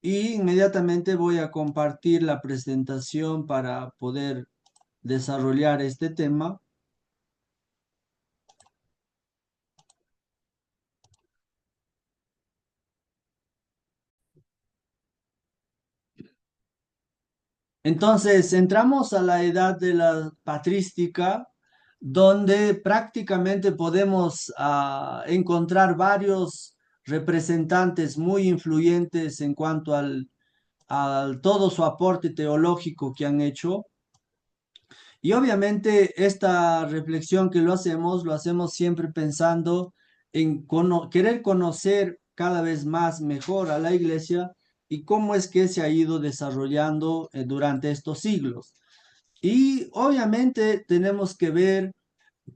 y inmediatamente voy a compartir la presentación para poder desarrollar este tema. Entonces, entramos a la edad de la patrística, donde prácticamente podemos encontrar varios representantes muy influyentes en cuanto al todo su aporte teológico que han hecho. Y obviamente esta reflexión que lo hacemos siempre pensando en querer conocer cada vez más mejor a la iglesia y cómo es que se ha ido desarrollando durante estos siglos. Y obviamente tenemos que ver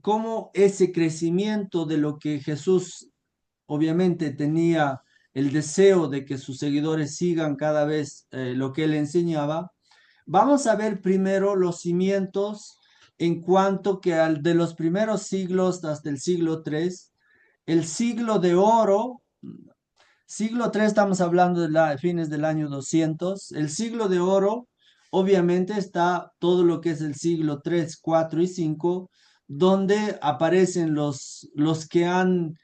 cómo ese crecimiento de lo que Jesús obviamente tenía el deseo de que sus seguidores sigan cada vez lo que él enseñaba. Vamos a ver primero los cimientos en cuanto que al de los primeros siglos hasta el siglo III, el siglo de oro. Siglo III estamos hablando de fines del año 200. El siglo de oro, obviamente, está todo lo que es el siglo III, IV y V, donde aparecen los que han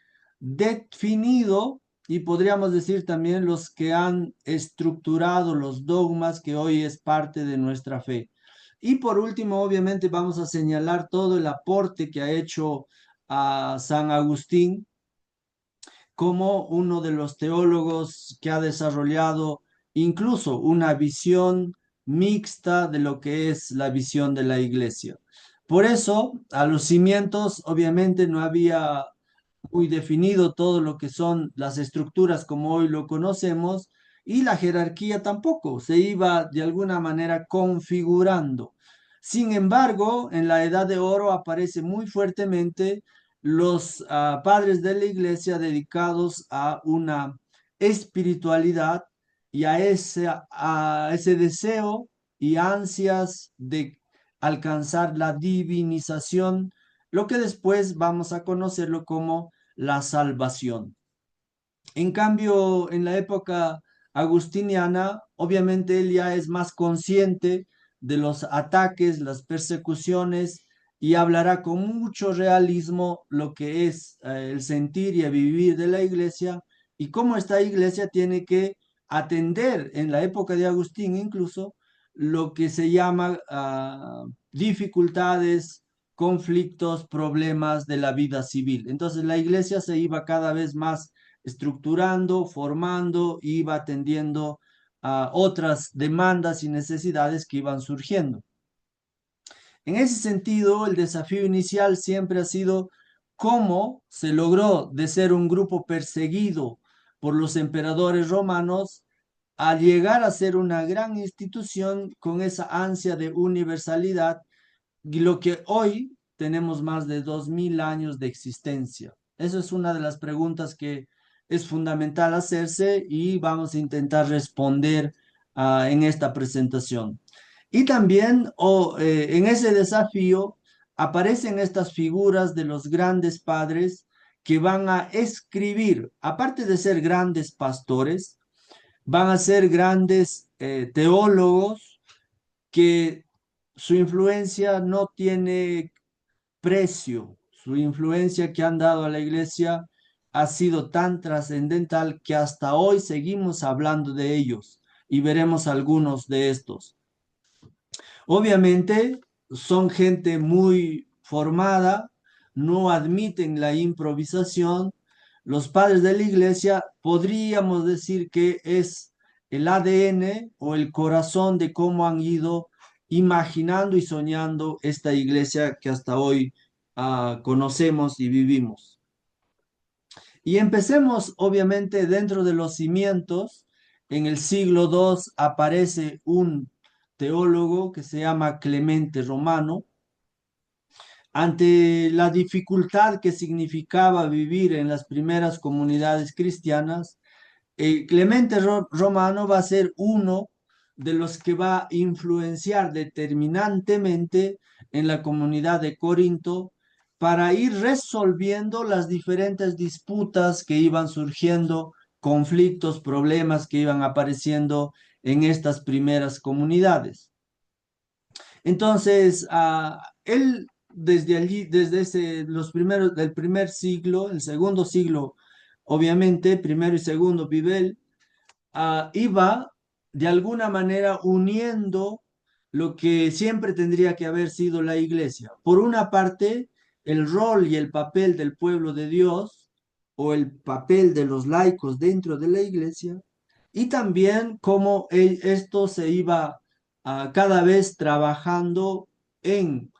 definido y podríamos decir también los que han estructurado los dogmas que hoy es parte de nuestra fe. Y por último, obviamente, vamos a señalar todo el aporte que ha hecho a San Agustín como uno de los teólogos que ha desarrollado incluso una visión mixta de lo que es la visión de la iglesia. Por eso, a los cimientos, obviamente no había muy definido todo lo que son las estructuras como hoy lo conocemos y la jerarquía tampoco se iba de alguna manera configurando. Sin embargo, en la Edad de Oro aparece muy fuertemente los padres de la iglesia dedicados a una espiritualidad y a ese deseo y ansias de alcanzar la divinización, lo que después vamos a conocerlo como la salvación. En cambio, en la época agustiniana, obviamente él ya es más consciente de los ataques, las persecuciones y hablará con mucho realismo lo que es el sentir y el vivir de la iglesia y cómo esta iglesia tiene que atender en la época de Agustín incluso lo que se llama dificultades, conflictos, problemas de la vida civil. Entonces la iglesia se iba cada vez más estructurando, formando, iba atendiendo a otras demandas y necesidades que iban surgiendo. En ese sentido, el desafío inicial siempre ha sido cómo se logró de ser un grupo perseguido por los emperadores romanos a llegar a ser una gran institución con esa ansia de universalidad y lo que hoy tenemos más de 2000 años de existencia. Eso es una de las preguntas que es fundamental hacerse y vamos a intentar responder en esta presentación. Y también en ese desafío aparecen estas figuras de los grandes padres que van a escribir, aparte de ser grandes pastores, van a ser grandes teólogos que su influencia no tiene precio. Su influencia que han dado a la iglesia ha sido tan trascendental que hasta hoy seguimos hablando de ellos y veremos algunos de estos. Obviamente son gente muy formada, no admiten la improvisación. Los padres de la iglesia podríamos decir que es el ADN o el corazón de cómo han ido imaginando y soñando esta iglesia que hasta hoy conocemos y vivimos. Y empecemos, obviamente, dentro de los cimientos. En el siglo II aparece un teólogo que se llama Clemente Romano. Ante la dificultad que significaba vivir en las primeras comunidades cristianas, Clemente Romano va a ser uno de los que va a influenciar determinantemente en la comunidad de Corinto para ir resolviendo las diferentes disputas que iban surgiendo conflictos, problemas que iban apareciendo en estas primeras comunidades. Entonces, él desde allí, desde los primeros, del primer siglo, el segundo siglo, obviamente, primero y segundo, Bibel, iba de alguna manera uniendo lo que siempre tendría que haber sido la iglesia. Por una parte, el rol y el papel del pueblo de Dios o el papel de los laicos dentro de la iglesia, y también cómo esto se iba cada vez trabajando en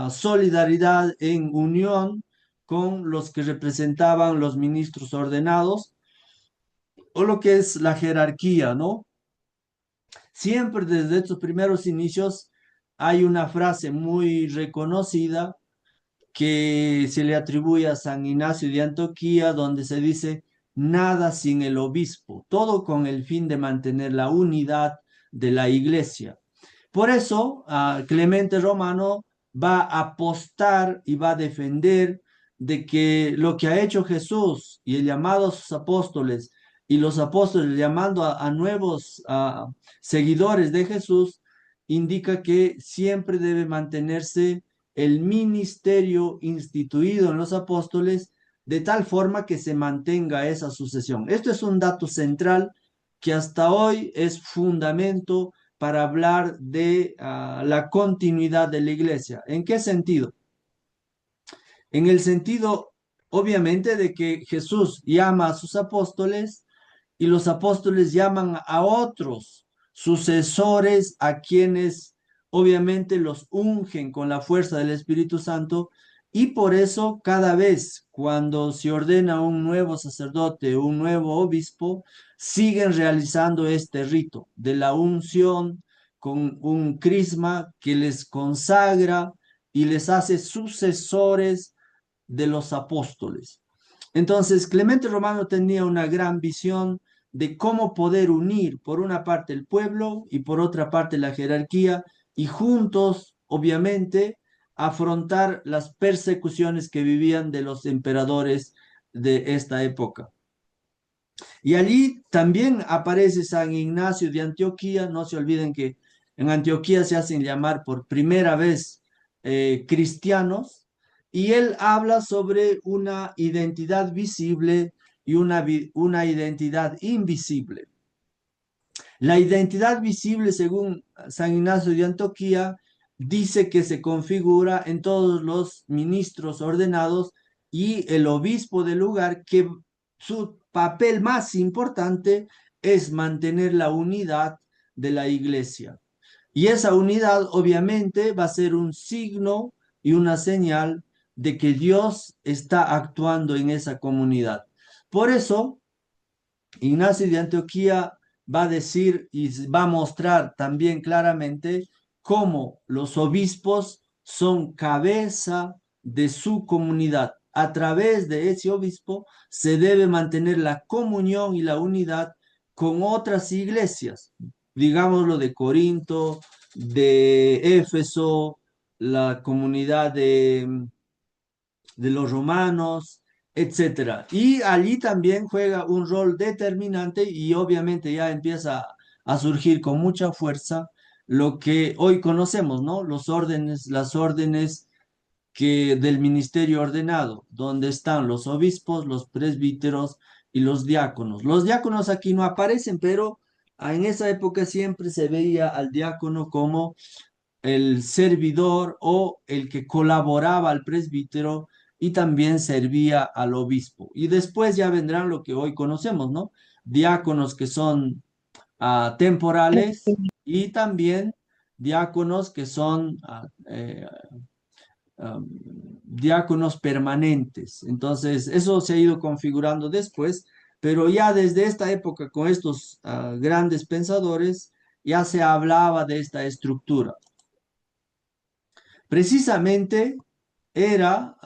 solidaridad, en unión con los que representaban los ministros ordenados o lo que es la jerarquía, ¿no? Siempre desde estos primeros inicios hay una frase muy reconocida que se le atribuye a San Ignacio de Antioquía, donde se dice, nada sin el obispo, todo con el fin de mantener la unidad de la iglesia. Por eso, Clemente Romano va a apostar y va a defender de que lo que ha hecho Jesús y el llamado a sus apóstoles y los apóstoles llamando a nuevos seguidores de Jesús, indica que siempre debe mantenerse el ministerio instituido en los apóstoles de tal forma que se mantenga esa sucesión. Esto es un dato central que hasta hoy es fundamento para hablar de la continuidad de la iglesia. ¿En qué sentido? En el sentido, obviamente, de que Jesús llama a sus apóstoles y los apóstoles llaman a otros sucesores a quienes obviamente los ungen con la fuerza del Espíritu Santo y por eso cada vez cuando se ordena un nuevo sacerdote, un nuevo obispo, siguen realizando este rito de la unción con un crisma que les consagra y les hace sucesores de los apóstoles. Entonces, Clemente Romano tenía una gran visión de cómo poder unir por una parte el pueblo y por otra parte la jerarquía y juntos, obviamente, afrontar las persecuciones que vivían de los emperadores de esta época. Y allí también aparece San Ignacio de Antioquía. No se olviden que en Antioquía se hacen llamar por primera vez cristianos y él habla sobre una identidad visible y una identidad invisible. La identidad visible, según San Ignacio de Antioquía, dice que se configura en todos los ministros ordenados y el obispo del lugar, que su papel más importante es mantener la unidad de la iglesia. Y esa unidad obviamente va a ser un signo y una señal de que Dios está actuando en esa comunidad. Por eso, Ignacio de Antioquía va a decir y va a mostrar también claramente cómo los obispos son cabeza de su comunidad. A través de ese obispo se debe mantener la comunión y la unidad con otras iglesias, digámoslo de Corinto, de Éfeso, la comunidad de los romanos, etcétera. Y allí también juega un rol determinante y obviamente ya empieza a surgir con mucha fuerza lo que hoy conocemos, ¿no? Los órdenes, las órdenes que del ministerio ordenado, donde están los obispos, los presbíteros y los diáconos. Los diáconos aquí no aparecen, pero en esa época siempre se veía al diácono como el servidor o el que colaboraba al presbítero y también servía al obispo. Y después ya vendrán lo que hoy conocemos, ¿no? Diáconos que son temporales y también diáconos que son diáconos permanentes. Entonces, eso se ha ido configurando después, pero ya desde esta época, con estos grandes pensadores, ya se hablaba de esta estructura. Precisamente era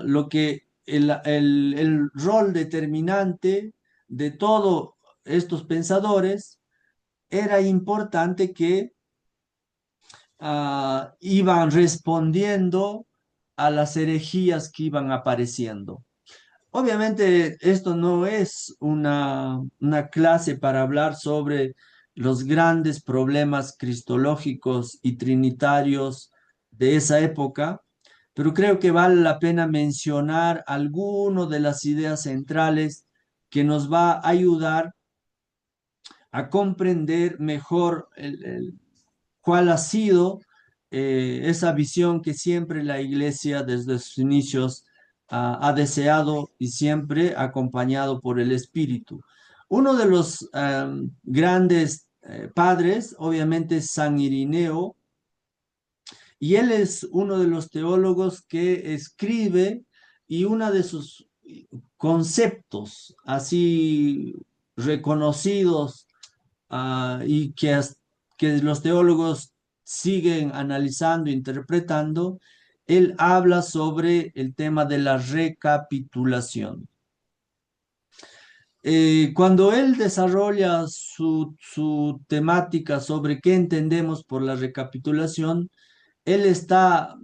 lo que el rol determinante de todos estos pensadores era importante que iban respondiendo a las herejías que iban apareciendo. Obviamente esto no es una clase para hablar sobre los grandes problemas cristológicos y trinitarios de esa época, pero creo que vale la pena mencionar algunas de las ideas centrales que nos va a ayudar a comprender mejor cuál ha sido esa visión que siempre la Iglesia desde sus inicios ha deseado y siempre acompañado por el Espíritu. Uno de los grandes padres, obviamente, es San Irineo, y él es uno de los teólogos que escribe y uno de sus conceptos así reconocidos y que los teólogos siguen analizando, interpretando, él habla sobre el tema de la recapitulación. Cuando él desarrolla su temática sobre qué entendemos por la recapitulación, él está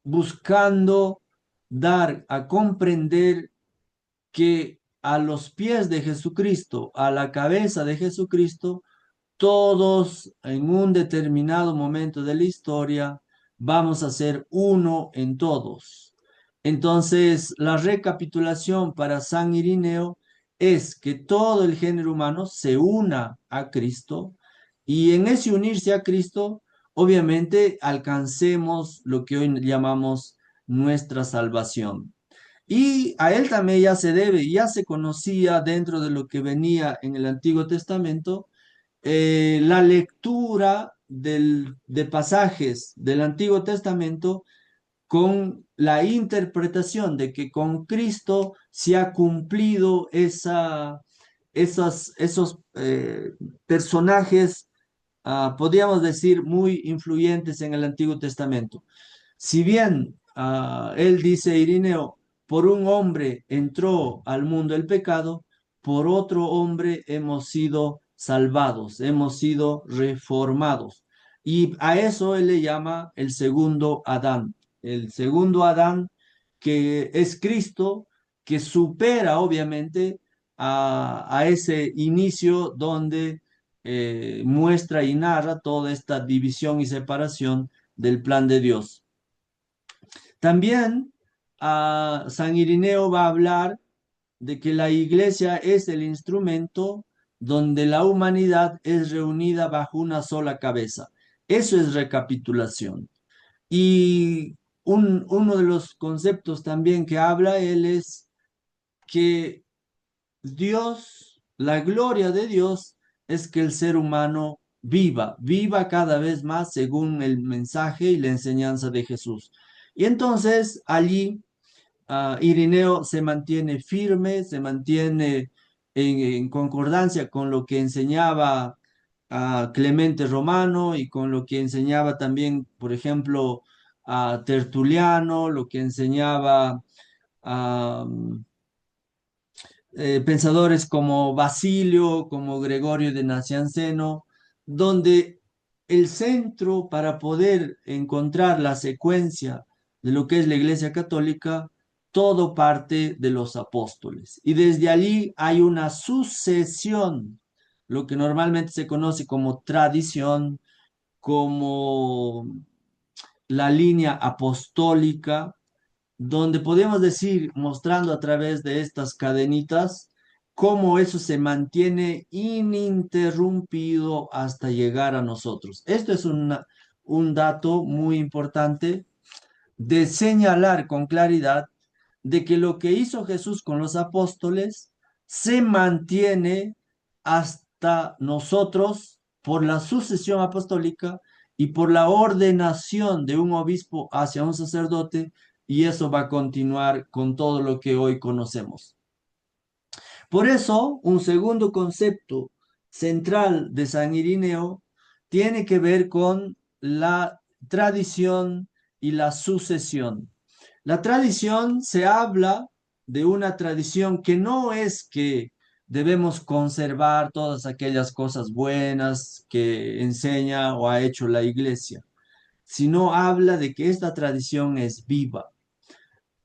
buscando dar a comprender que a los pies de Jesucristo, a la cabeza de Jesucristo, todos en un determinado momento de la historia vamos a ser uno en todos. Entonces, la recapitulación para San Irineo es que todo el género humano se una a Cristo y en ese unirse a Cristo, obviamente alcancemos lo que hoy llamamos nuestra salvación. Y a él también ya se debe, ya se conocía dentro de lo que venía en el Antiguo Testamento, la lectura de pasajes del Antiguo Testamento con la interpretación de que con Cristo se ha cumplido esos personajes, podríamos decir, muy influyentes en el Antiguo Testamento. Si bien él dice, Irineo, por un hombre entró al mundo el pecado, por otro hombre hemos sido salvados, hemos sido reformados. Y a eso él le llama el segundo Adán. El segundo Adán que es Cristo, que supera obviamente a ese inicio donde muestra y narra toda esta división y separación del plan de Dios. También San Irineo va a hablar de que la iglesia es el instrumento donde la humanidad es reunida bajo una sola cabeza. Eso es recapitulación. Y uno de los conceptos también que habla él es que Dios, la gloria de Dios es que el ser humano viva cada vez más según el mensaje y la enseñanza de Jesús. Y entonces allí Irineo se mantiene firme, se mantiene en concordancia con lo que enseñaba Clemente Romano y con lo que enseñaba también, por ejemplo, a Tertuliano, lo que enseñaba a pensadores como Basilio, como Gregorio de Nacianceno, donde el centro para poder encontrar la secuencia de lo que es la Iglesia Católica, todo parte de los apóstoles. Y desde allí hay una sucesión, lo que normalmente se conoce como tradición, como la línea apostólica, donde podemos decir, mostrando a través de estas cadenitas, cómo eso se mantiene ininterrumpido hasta llegar a nosotros. Esto es un dato muy importante de señalar con claridad de que lo que hizo Jesús con los apóstoles se mantiene hasta nosotros por la sucesión apostólica y por la ordenación de un obispo hacia un sacerdote, y eso va a continuar con todo lo que hoy conocemos. Por eso, un segundo concepto central de San Irineo tiene que ver con la tradición y la sucesión. La tradición se habla de una tradición que no es que debemos conservar todas aquellas cosas buenas que enseña o ha hecho la iglesia, sino habla de que esta tradición es viva.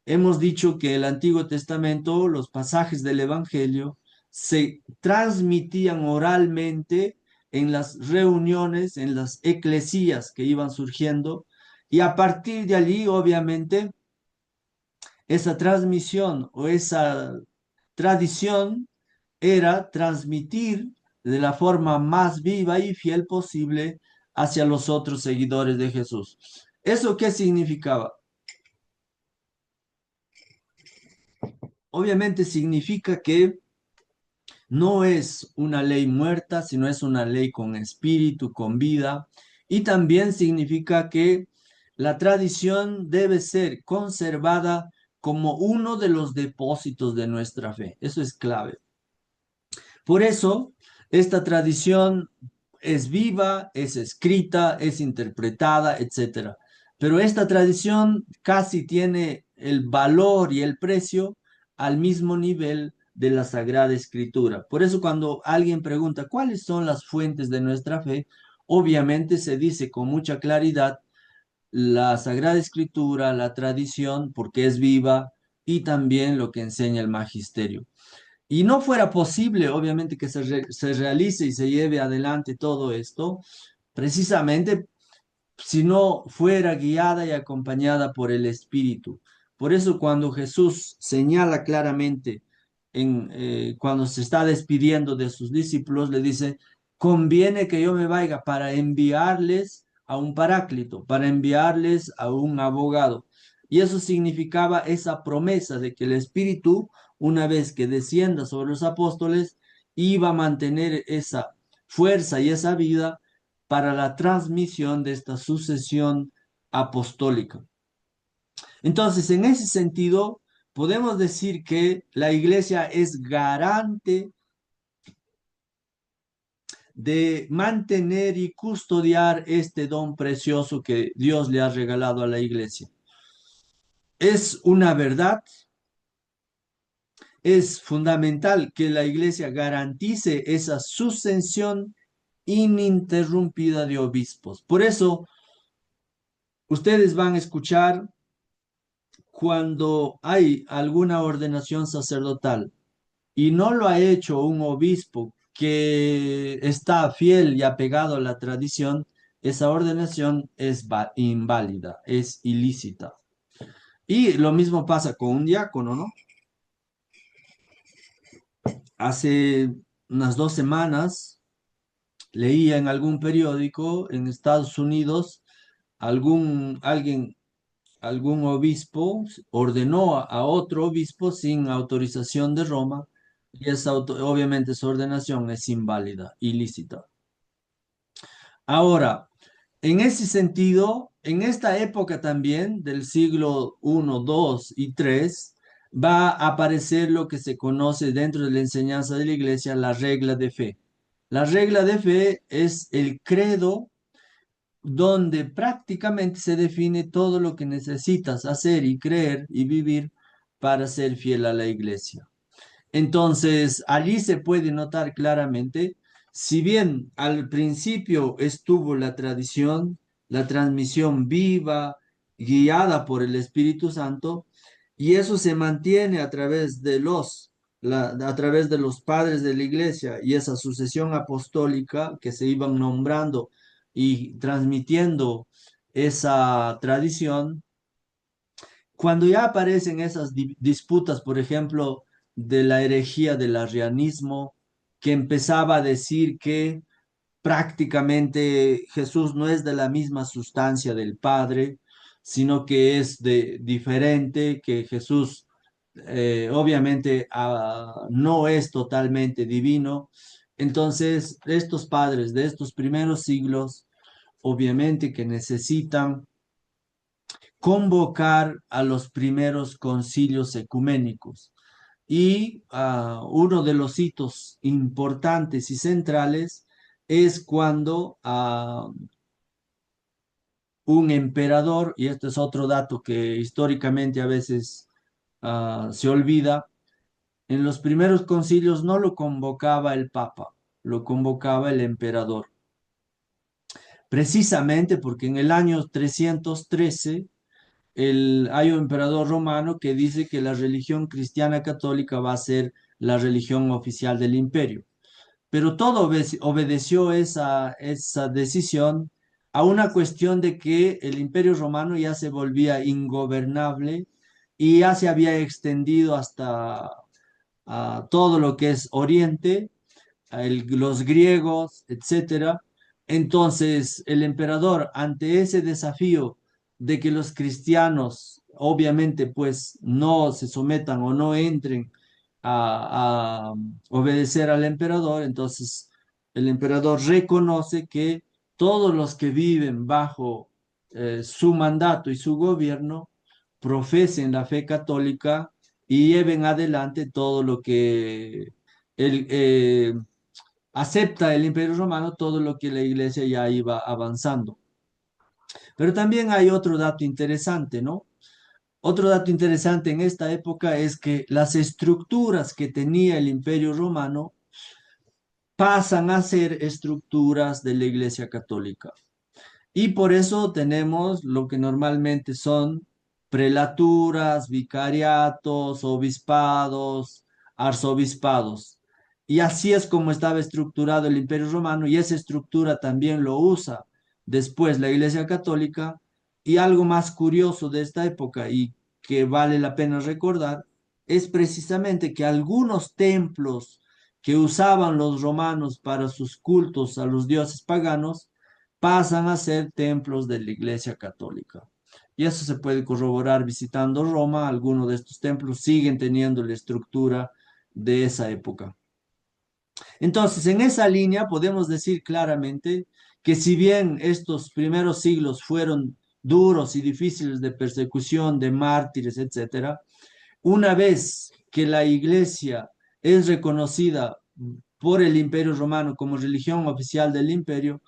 hemos dicho que el Antiguo Testamento, los pasajes del Evangelio, se transmitían oralmente en las reuniones, en las eclesías que iban surgiendo, y a partir de allí, obviamente, esa transmisión o esa tradición era transmitir de la forma más viva y fiel posible hacia los otros seguidores de Jesús. ¿Eso qué significaba? Obviamente significa que no es una ley muerta, sino es una ley con espíritu, con vida, y también significa que la tradición debe ser conservada como uno de los depósitos de nuestra fe. Eso es clave. Por eso, esta tradición es viva, es escrita, es interpretada, etcétera. Pero esta tradición casi tiene el valor y el precio al mismo nivel de la Sagrada Escritura. Por eso cuando alguien pregunta cuáles son las fuentes de nuestra fe, obviamente se dice con mucha claridad la Sagrada Escritura, la tradición, porque es viva, y también lo que enseña el magisterio. Y no fuera posible, obviamente, que se realice y se lleve adelante todo esto, precisamente si no fuera guiada y acompañada por el Espíritu. Por eso cuando Jesús señala claramente, cuando se está despidiendo de sus discípulos, le dice, conviene que yo me vaya para enviarles a un paráclito, para enviarles a un abogado. Y eso significaba esa promesa de que el Espíritu, una vez que descienda sobre los apóstoles, iba a mantener esa fuerza y esa vida para la transmisión de esta sucesión apostólica. Entonces, en ese sentido, podemos decir que la iglesia es garante de mantener y custodiar este don precioso que Dios le ha regalado a la iglesia. Es una verdad, es fundamental que la iglesia garantice esa sucesión ininterrumpida de obispos. Por eso, ustedes van a escuchar cuando hay alguna ordenación sacerdotal y no lo ha hecho un obispo que está fiel y apegado a la tradición, esa ordenación es inválida, es ilícita. Y lo mismo pasa con un diácono, ¿no? Hace unas 2 semanas leía en algún periódico en Estados Unidos alguien algún obispo ordenó a otro obispo sin autorización de Roma y obviamente su ordenación es inválida, ilícita. Ahora, en ese sentido, en esta época también del siglo I, II y III, va a aparecer lo que se conoce dentro de la enseñanza de la iglesia, la regla de fe. La regla de fe es el credo donde prácticamente se define todo lo que necesitas hacer y creer y vivir para ser fiel a la iglesia. Entonces, allí se puede notar claramente, si bien al principio estuvo la tradición, la transmisión viva, guiada por el Espíritu Santo, y eso se mantiene a través de a través de los padres de la iglesia y esa sucesión apostólica que se iban nombrando y transmitiendo esa tradición, cuando ya aparecen esas disputas, por ejemplo, de la herejía del arrianismo, que empezaba a decir que prácticamente Jesús no es de la misma sustancia del Padre, sino que es diferente, que Jesús obviamente no es totalmente divino. Entonces, estos padres de estos primeros siglos, obviamente que necesitan convocar a los primeros concilios ecuménicos. Y uno de los hitos importantes y centrales es cuando un emperador, y esto es otro dato que históricamente a veces se olvida, en los primeros concilios no lo convocaba el papa, lo convocaba el emperador, precisamente porque en el año 313 hay un emperador romano que dice que la religión cristiana católica va a ser la religión oficial del imperio. Pero todo obedeció esa decisión a una cuestión de que el imperio romano ya se volvía ingobernable y ya se había extendido hasta todo lo que es Oriente, los griegos, etcétera. Entonces, el emperador, ante ese desafío de que los cristianos, obviamente, pues no se sometan o no entren a obedecer al emperador, entonces el emperador reconoce que todos los que viven bajo su mandato y su gobierno profesen la fe católica y lleven adelante todo lo que el, acepta el Imperio Romano, todo lo que la iglesia ya iba avanzando. Pero también hay otro dato interesante, ¿no? Otro dato interesante en esta época es que las estructuras que tenía el Imperio Romano pasan a ser estructuras de la Iglesia Católica. Y por eso tenemos lo que normalmente son prelaturas, vicariatos, obispados, arzobispados. Y así es como estaba estructurado el Imperio Romano y esa estructura también lo usa después la Iglesia Católica. Y algo más curioso de esta época y que vale la pena recordar es precisamente que algunos templos que usaban los romanos para sus cultos a los dioses paganos pasan a ser templos de la Iglesia Católica. Y eso se puede corroborar visitando Roma. Algunos de estos templos siguen teniendo la estructura de esa época. Entonces, en esa línea podemos decir claramente que si bien estos primeros siglos fueron duros y difíciles de persecución, de mártires, etcétera, una vez que la Iglesia es reconocida por el Imperio Romano como religión oficial del imperio,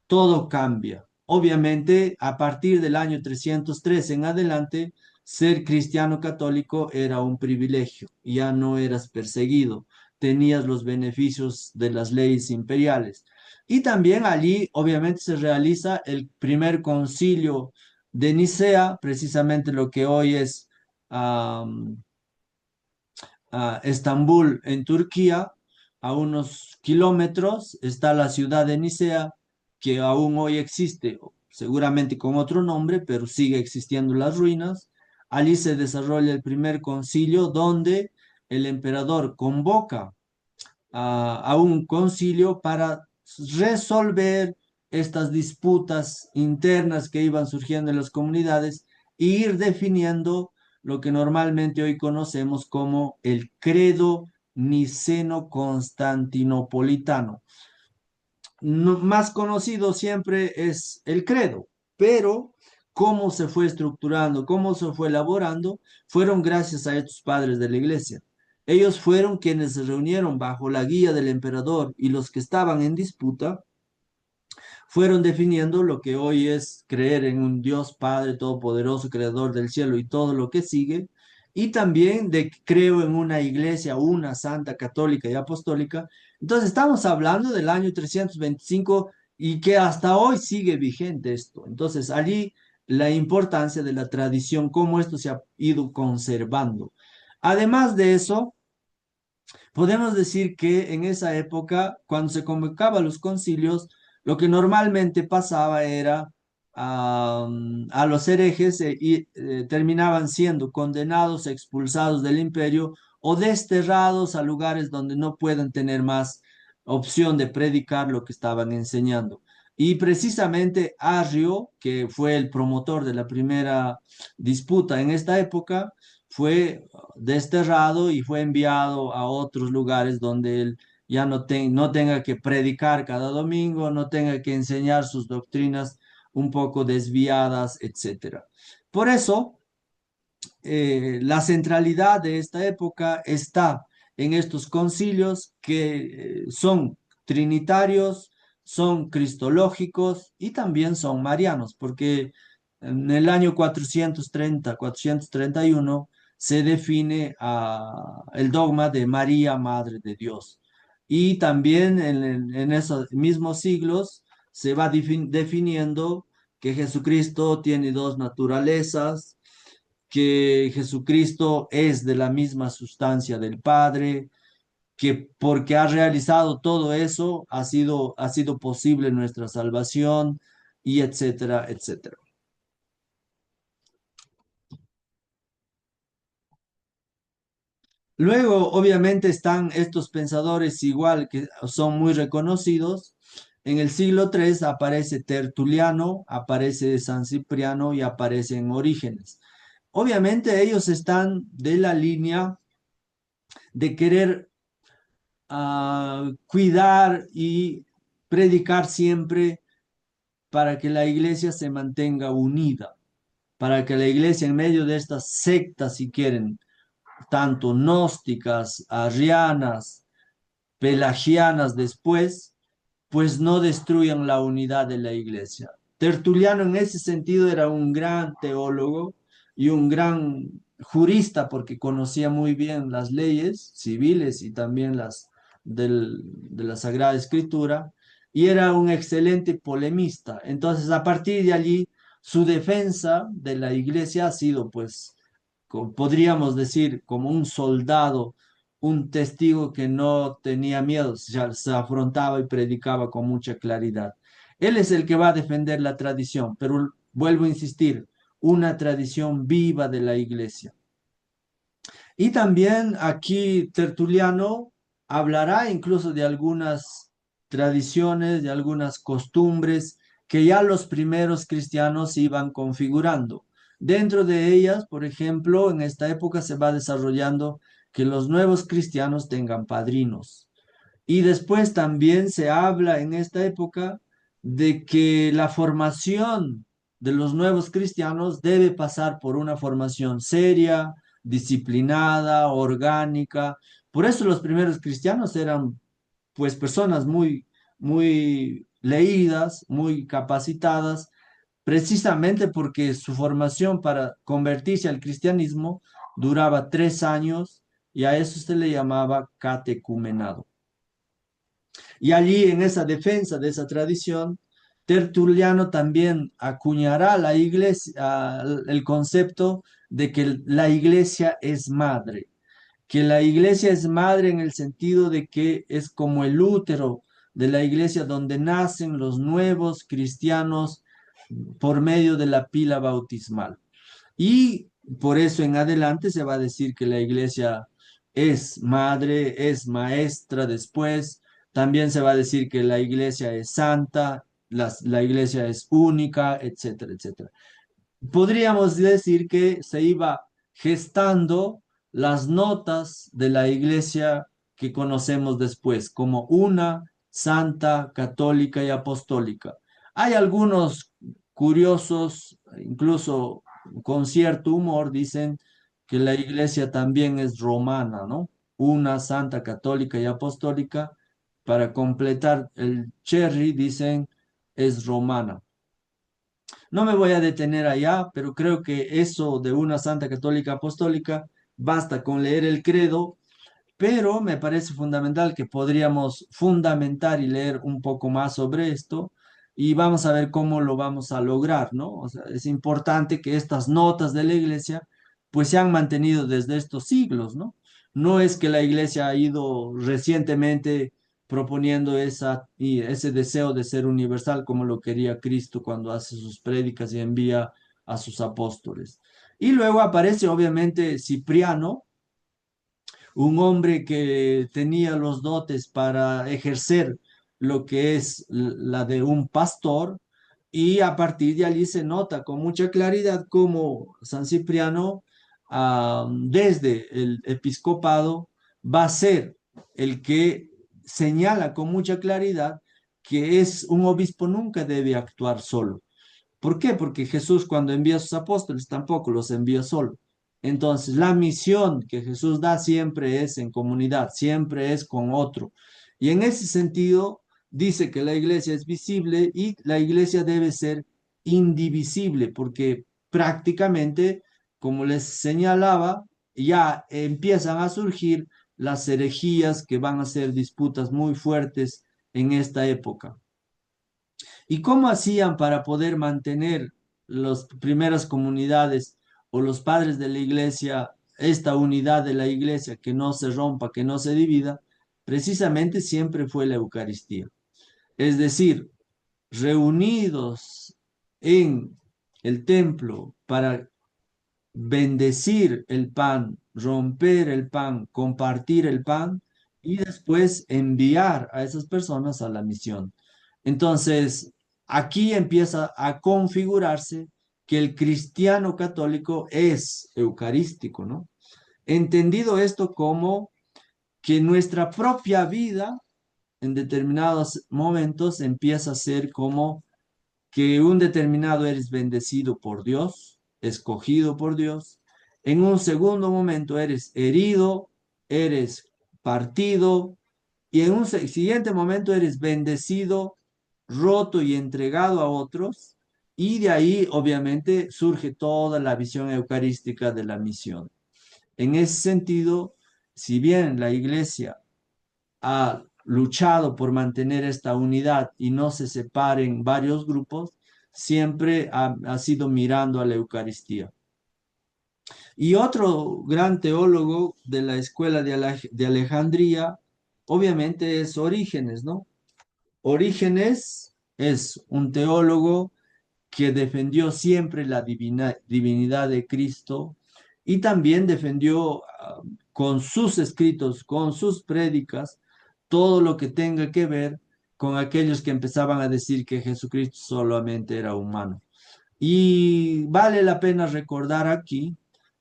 todo cambia. Obviamente, a partir del año 303 en adelante, ser cristiano católico era un privilegio, ya no eras perseguido, tenías los beneficios de las leyes imperiales. Y también allí, obviamente, se realiza el primer concilio de Nicea, precisamente lo que hoy es um, Estambul, en Turquía. A unos kilómetros está la ciudad de Nicea, que aún hoy existe, seguramente con otro nombre, pero sigue existiendo las ruinas. Allí se desarrolla el primer concilio donde el emperador convoca a un concilio para resolver estas disputas internas que iban surgiendo en las comunidades e ir definiendo lo que normalmente hoy conocemos como el credo niceno-constantinopolitano. Más conocido siempre es el credo, pero cómo se fue estructurando, cómo se fue elaborando, fueron gracias a estos padres de la iglesia. Ellos fueron quienes se reunieron bajo la guía del emperador y los que estaban en disputa fueron definiendo lo que hoy es creer en un Dios Padre Todopoderoso, Creador del cielo y todo lo que sigue, y también de que creo en una iglesia, una santa, católica y apostólica. Entonces estamos hablando del año 325 y que hasta hoy sigue vigente esto. Entonces allí la importancia de la tradición, cómo esto se ha ido conservando. Además de eso, podemos decir que en esa época, cuando se convocaban los concilios, lo que normalmente pasaba era a los herejes terminaban siendo condenados, expulsados del imperio o desterrados a lugares donde no puedan tener más opción de predicar lo que estaban enseñando. Y precisamente Arrio, que fue el promotor de la primera disputa en esta época, fue desterrado y fue enviado a otros lugares donde él ya no tenga que predicar cada domingo, no tenga que enseñar sus doctrinas un poco desviadas, etcétera. Por eso, la centralidad de esta época está en estos concilios que son trinitarios, son cristológicos y también son marianos, porque en el año 431 se define el dogma de María, Madre de Dios. Y también en esos mismos siglos se va definiendo que Jesucristo tiene dos naturalezas, que Jesucristo es de la misma sustancia del Padre, que porque ha realizado todo eso ha sido posible nuestra salvación y etcétera, etcétera. Luego, obviamente, están estos pensadores igual que son muy reconocidos. En el siglo III aparece Tertuliano, aparece San Cipriano y aparecen Orígenes. Obviamente ellos están de la línea de querer cuidar y predicar siempre para que la iglesia se mantenga unida, para que la iglesia en medio de estas sectas, si quieren, tanto gnósticas, arrianas, pelagianas después, pues no destruyan la unidad de la iglesia. Tertuliano en ese sentido era un gran teólogo y un gran jurista porque conocía muy bien las leyes civiles y también las de la Sagrada Escritura y era un excelente polemista. Entonces, a partir de allí, su defensa de la iglesia ha sido, pues, podríamos decir, como un soldado, un testigo que no tenía miedo, se afrontaba y predicaba con mucha claridad. Él es el que va a defender la tradición, pero vuelvo a insistir, una tradición viva de la iglesia. Y también aquí Tertuliano hablará incluso de algunas tradiciones, de algunas costumbres que ya los primeros cristianos iban configurando. Dentro de ellas, por ejemplo, en esta época se va desarrollando que los nuevos cristianos tengan padrinos. Y después también se habla en esta época de que la formación de los nuevos cristianos debe pasar por una formación seria, disciplinada, orgánica. Por eso los primeros cristianos eran pues personas muy leídas, muy capacitadas, precisamente porque su formación para convertirse al cristianismo duraba 3 años y a eso se le llamaba catecumenado. Y allí en esa defensa de esa tradición, Tertuliano también acuñará a la iglesia el concepto de que la iglesia es madre, que la iglesia es madre en el sentido de que es como el útero de la iglesia donde nacen los nuevos cristianos por medio de la pila bautismal. Y por eso en adelante se va a decir que la iglesia es madre, es maestra después. También se va a decir que la iglesia es santa, la iglesia es única, etcétera, etcétera. Podríamos decir que se iba gestando las notas de la iglesia que conocemos después como una, santa, católica y apostólica. Hay algunos curiosos, incluso con cierto humor, dicen que la iglesia también es romana, ¿no? Una, santa, católica y apostólica. Para completar el cherry, dicen es romana. No me voy a detener allá, pero creo que eso de una Santa Católica Apostólica basta con leer el credo, pero me parece fundamental que podríamos fundamentar y leer un poco más sobre esto y vamos a ver cómo lo vamos a lograr, ¿no? O sea, es importante que estas notas de la iglesia pues se han mantenido desde estos siglos, ¿no? No es que la iglesia ha ido recientemente proponiendo ese deseo de ser universal como lo quería Cristo cuando hace sus prédicas y envía a sus apóstoles. Y luego aparece obviamente Cipriano, un hombre que tenía los dotes para ejercer lo que es la de un pastor, y a partir de allí se nota con mucha claridad cómo San Cipriano, desde el episcopado, va a ser el que señala con mucha claridad que es un obispo nunca debe actuar solo. ¿Por qué? Porque Jesús cuando envía a sus apóstoles tampoco los envía solo. Entonces, la misión que Jesús da siempre es en comunidad, siempre es con otro. Y en ese sentido, dice que la iglesia es visible y la iglesia debe ser indivisible, porque prácticamente, como les señalaba, ya empiezan a surgir las herejías que van a ser disputas muy fuertes en esta época. ¿Y cómo hacían para poder mantener las primeras comunidades o los padres de la iglesia, esta unidad de la iglesia, que no se rompa, que no se divida, precisamente siempre fue la Eucaristía. Es decir, reunidos en el templo para bendecir el pan, romper el pan, compartir el pan y después enviar a esas personas a la misión. Entonces, aquí empieza a configurarse que el cristiano católico es eucarístico, ¿no? Entendido esto como que nuestra propia vida en determinados momentos empieza a ser como que un determinado eres bendecido por Dios, escogido por Dios. En un segundo momento eres herido, eres partido, y en un siguiente momento eres bendecido, roto y entregado a otros. Y de ahí, obviamente, surge toda la visión eucarística de la misión. En ese sentido, si bien la iglesia ha luchado por mantener esta unidad y no se separen varios grupos, siempre ha sido mirando a la Eucaristía. Y otro gran teólogo de la escuela de Alejandría, obviamente es Orígenes, ¿no? Orígenes es un teólogo que defendió siempre la divinidad de Cristo y también defendió con sus escritos, con sus prédicas, todo lo que tenga que ver con aquellos que empezaban a decir que Jesucristo solamente era humano. Y vale la pena recordar aquí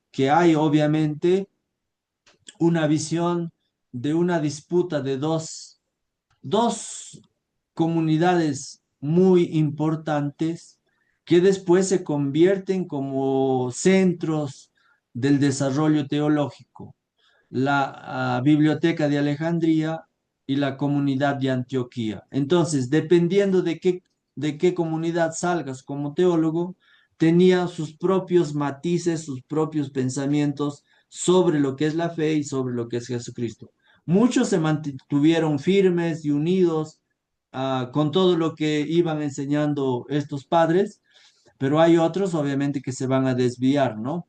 que hay obviamente una visión de una disputa de dos comunidades muy importantes que después se convierten como centros del desarrollo teológico, la Biblioteca de Alejandría y la comunidad de Antioquía. Entonces, dependiendo de qué comunidad salgas como teólogo, tenía sus propios matices, sus propios pensamientos sobre lo que es la fe y sobre lo que es Jesucristo. Muchos se mantuvieron firmes y unidos con todo lo que iban enseñando estos padres, pero hay otros obviamente que se van a desviar, ¿no?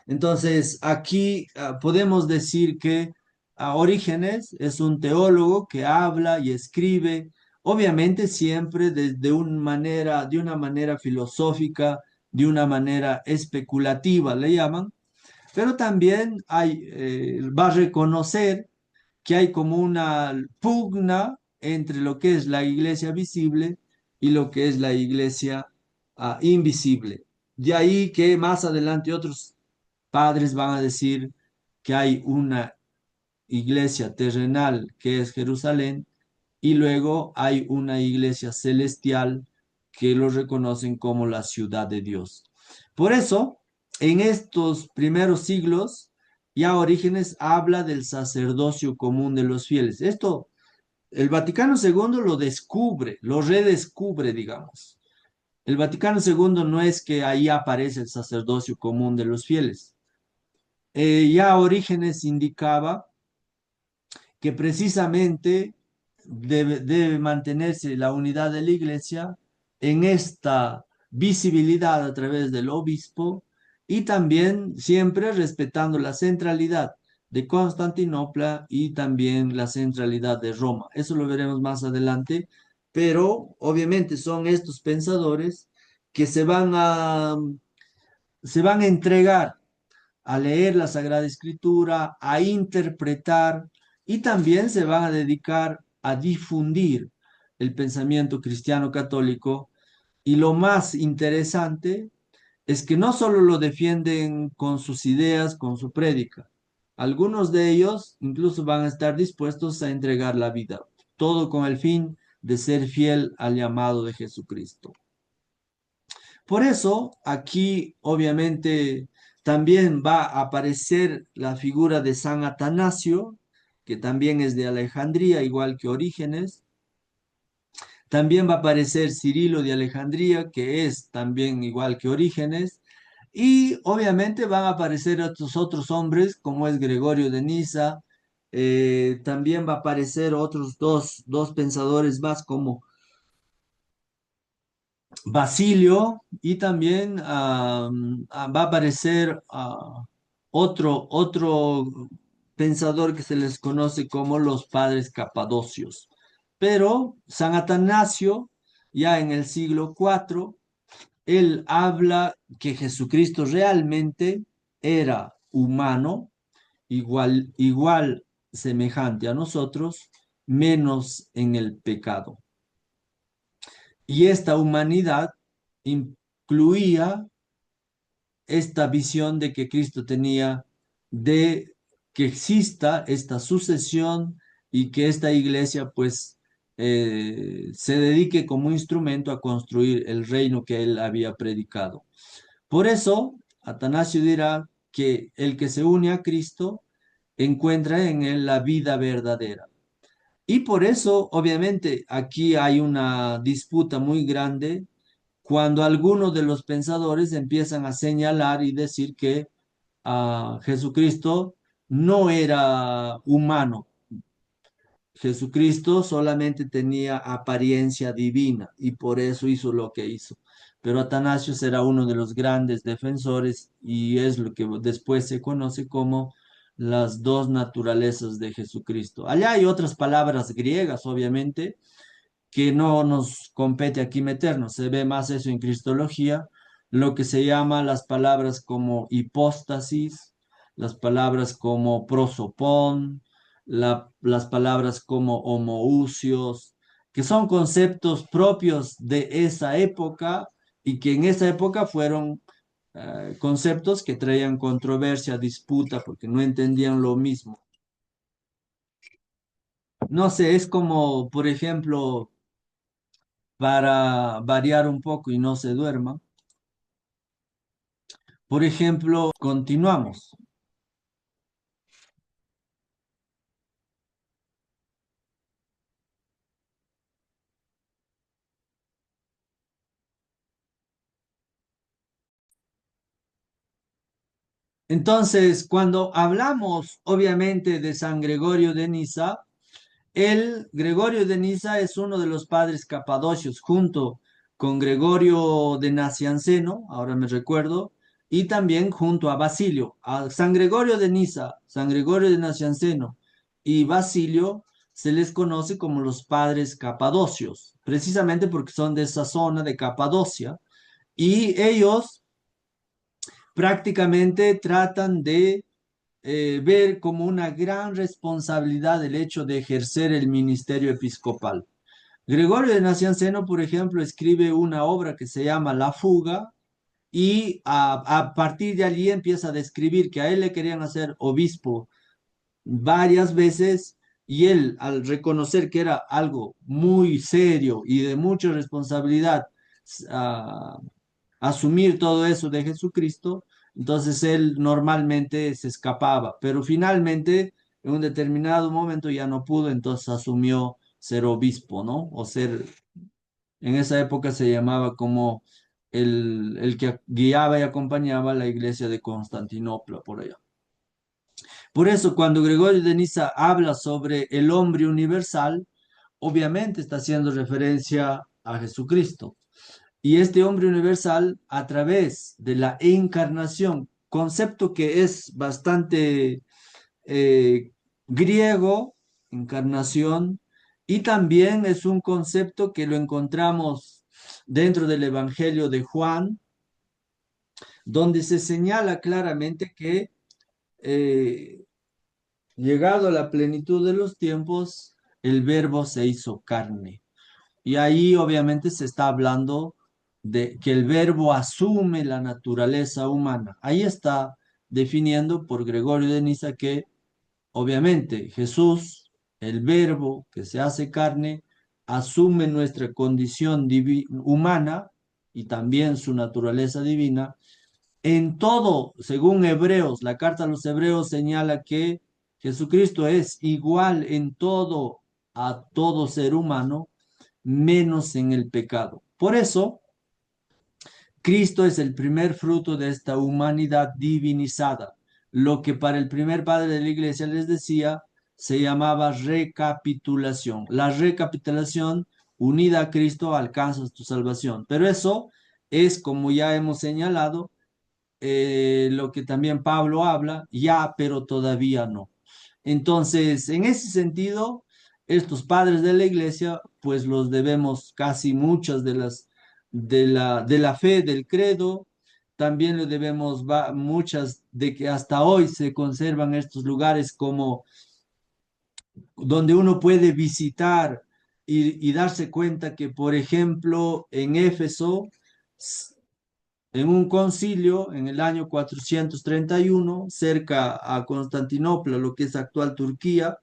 Entonces, aquí podemos decir que Orígenes es un teólogo que habla y escribe, obviamente siempre de una manera filosófica, de una manera especulativa, le llaman, pero también va a reconocer que hay como una pugna entre lo que es la iglesia visible y lo que es la iglesia invisible. De ahí que más adelante otros padres van a decir que hay una iglesia terrenal que es Jerusalén y luego hay una iglesia celestial que lo reconocen como la ciudad de Dios. Por eso, en estos primeros siglos, ya Orígenes habla del sacerdocio común de los fieles. Esto, el Vaticano II lo descubre, lo redescubre, digamos. El Vaticano II no es que ahí aparece el sacerdocio común de los fieles. Ya Orígenes indicaba que precisamente debe mantenerse la unidad de la iglesia en esta visibilidad a través del obispo y también siempre respetando la centralidad de Constantinopla y también la centralidad de Roma. Eso lo veremos más adelante, pero obviamente son estos pensadores que se van a entregar a leer la Sagrada Escritura, a interpretar y también se van a dedicar a difundir el pensamiento cristiano católico. Y lo más interesante es que no solo lo defienden con sus ideas, con su prédica, algunos de ellos incluso van a estar dispuestos a entregar la vida, todo con el fin de ser fiel al llamado de Jesucristo. Por eso, aquí obviamente también va a aparecer la figura de San Atanasio, que también es de Alejandría, igual que Orígenes. También va a aparecer Cirilo de Alejandría, que es también igual que Orígenes. Y obviamente van a aparecer otros hombres, como es Gregorio de Niza. También va a aparecer otros dos pensadores más, como Basilio y también va a aparecer otro pensador que se les conoce como los padres capadocios. Pero San Atanasio, ya en el siglo IV, él habla que Jesucristo realmente era humano, igual semejante a nosotros, menos en el pecado. Y esta humanidad incluía esta visión de que Cristo tenía de que exista esta sucesión y que esta iglesia pues se dedique como instrumento a construir el reino que él había predicado. Por eso, Atanasio dirá que el que se une a Cristo encuentra en él la vida verdadera. Y por eso, obviamente, aquí hay una disputa muy grande cuando algunos de los pensadores empiezan a señalar y decir que Jesucristo no era humano. Jesucristo solamente tenía apariencia divina y por eso hizo lo que hizo. Pero Atanasio será uno de los grandes defensores y es lo que después se conoce como las dos naturalezas de Jesucristo. Allá hay otras palabras griegas, obviamente, que no nos compete aquí meternos. Se ve más eso en Cristología, lo que se llama las palabras como hipóstasis, las palabras como prosopón, las palabras como homoousios, que son conceptos propios de esa época y que en esa época fueron conceptos que traían controversia, disputa, porque no entendían lo mismo. No sé, es como, por ejemplo, para variar un poco y no se duerma. Por ejemplo, continuamos. Entonces, cuando hablamos obviamente de San Gregorio de Niza, el Gregorio de Niza es uno de los padres capadocios, junto con Gregorio de Nacianceno, ahora me recuerdo, y también junto a Basilio. A San Gregorio de Niza, San Gregorio de Nacianceno y Basilio se les conoce como los padres capadocios, precisamente porque son de esa zona de Capadocia, y ellos prácticamente tratan de ver como una gran responsabilidad el hecho de ejercer el ministerio episcopal. Gregorio de Nacianceno, por ejemplo, escribe una obra que se llama La Fuga y a partir de allí empieza a describir que a él le querían hacer obispo varias veces y él, al reconocer que era algo muy serio y de mucha responsabilidad, ah, asumir todo eso de Jesucristo, entonces él normalmente se escapaba, pero finalmente en un determinado momento ya no pudo, entonces asumió ser obispo, ¿no? O ser, en esa época se llamaba como el que guiaba y acompañaba a la iglesia de Constantinopla, por allá. Por eso, cuando Gregorio de Niza habla sobre el hombre universal, obviamente está haciendo referencia a Jesucristo. Y este hombre universal, a través de la encarnación, concepto que es bastante eh, griego, encarnación, y también es un concepto que lo encontramos dentro del Evangelio de Juan, donde se señala claramente que eh, llegado a la plenitud de los tiempos, el verbo se hizo carne. Y ahí obviamente se está hablando de que el verbo asume la naturaleza humana. Ahí está definiendo por Gregorio de Niza que obviamente Jesús, el verbo que se hace carne, asume nuestra condición humana y también su naturaleza divina. En todo, según Hebreos, la carta a los Hebreos señala que Jesucristo es igual en todo a todo ser humano, menos en el pecado. Por eso, Cristo es el primer fruto de esta humanidad divinizada, lo que para el primer padre de la iglesia les decía se llamaba recapitulación. La recapitulación unida a Cristo, alcanzas tu salvación. Pero eso es, como ya hemos señalado, lo que también Pablo habla, ya, pero todavía no. Entonces, en ese sentido, estos padres de la iglesia, pues los debemos casi muchas de las de la fe, del credo, también le debemos muchas de que hasta hoy se conservan estos lugares como donde uno puede visitar y darse cuenta que, por ejemplo, en Éfeso, en un concilio en el año 431, cerca a Constantinopla, lo que es actual Turquía,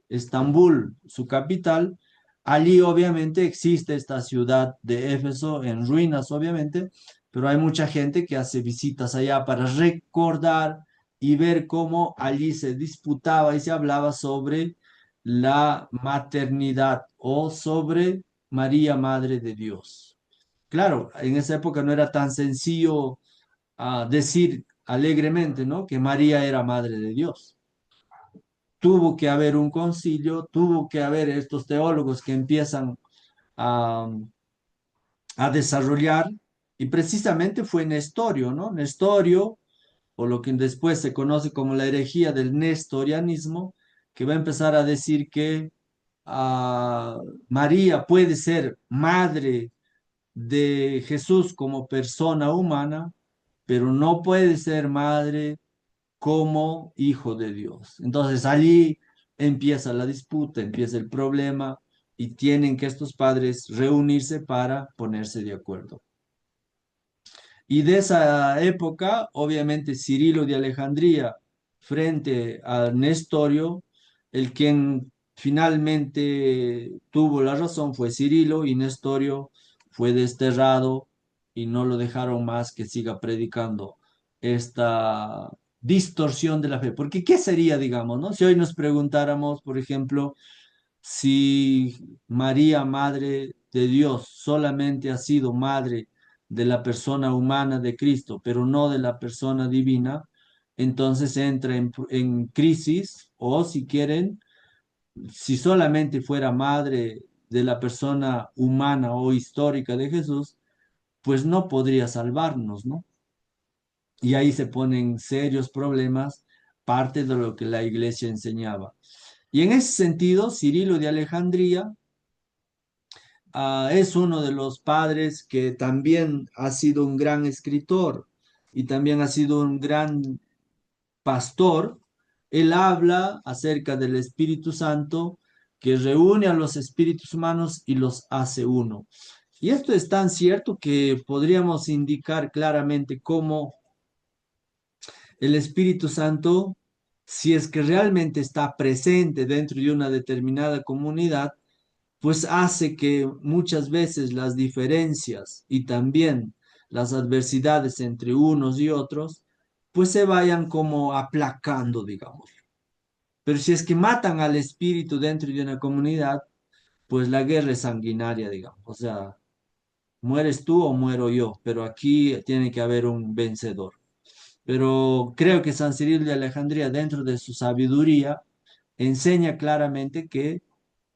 Estambul, su capital, allí obviamente existe esta ciudad de Éfeso en ruinas, obviamente, pero hay mucha gente que hace visitas allá para recordar y ver cómo allí se disputaba y se hablaba sobre la maternidad o sobre María, Madre de Dios. Claro, en esa época no era tan sencillo decir alegremente, ¿no? Que María era madre de Dios. Tuvo que haber un concilio, tuvo que haber estos teólogos que empiezan a, a desarrollar, y precisamente fue Nestorio, ¿no? Nestorio, o lo que después se conoce como la herejía del nestorianismo, que va a empezar a decir que María puede ser madre de Jesús como persona humana, pero no puede ser madre como hijo de Dios. Entonces allí empieza la disputa, empieza el problema y tienen que estos padres reunirse para ponerse de acuerdo. Y de esa época, obviamente, Cirilo de Alejandría frente a Nestorio, el quien finalmente tuvo la razón fue Cirilo y Nestorio fue desterrado y no lo dejaron más que siga predicando esta distorsión de la fe. Porque ¿qué sería, digamos, no? Si hoy nos preguntáramos, por ejemplo, si María, Madre de Dios, solamente ha sido madre de la persona humana de Cristo, pero no de la persona divina, entonces entra en crisis, o si quieren, si solamente fuera madre de la persona humana o histórica de Jesús, pues no podría salvarnos, ¿no? Y ahí se ponen serios problemas, parte de lo que la iglesia enseñaba. Y en ese sentido, Cirilo de Alejandría es uno de los padres que también ha sido un gran escritor y también ha sido un gran pastor. Él habla acerca del Espíritu Santo que reúne a los espíritus humanos y los hace uno. Y esto es tan cierto que podríamos indicar claramente cómo el Espíritu Santo, si es que realmente está presente dentro de una determinada comunidad, pues hace que muchas veces las diferencias y también las adversidades entre unos y otros, pues se vayan como aplacando, digamos. Pero si es que matan al espíritu dentro de una comunidad, pues la guerra es sanguinaria, digamos. O sea, mueres tú o muero yo, pero aquí tiene que haber un vencedor. Pero creo que San Cirilo de Alejandría, dentro de su sabiduría, enseña claramente que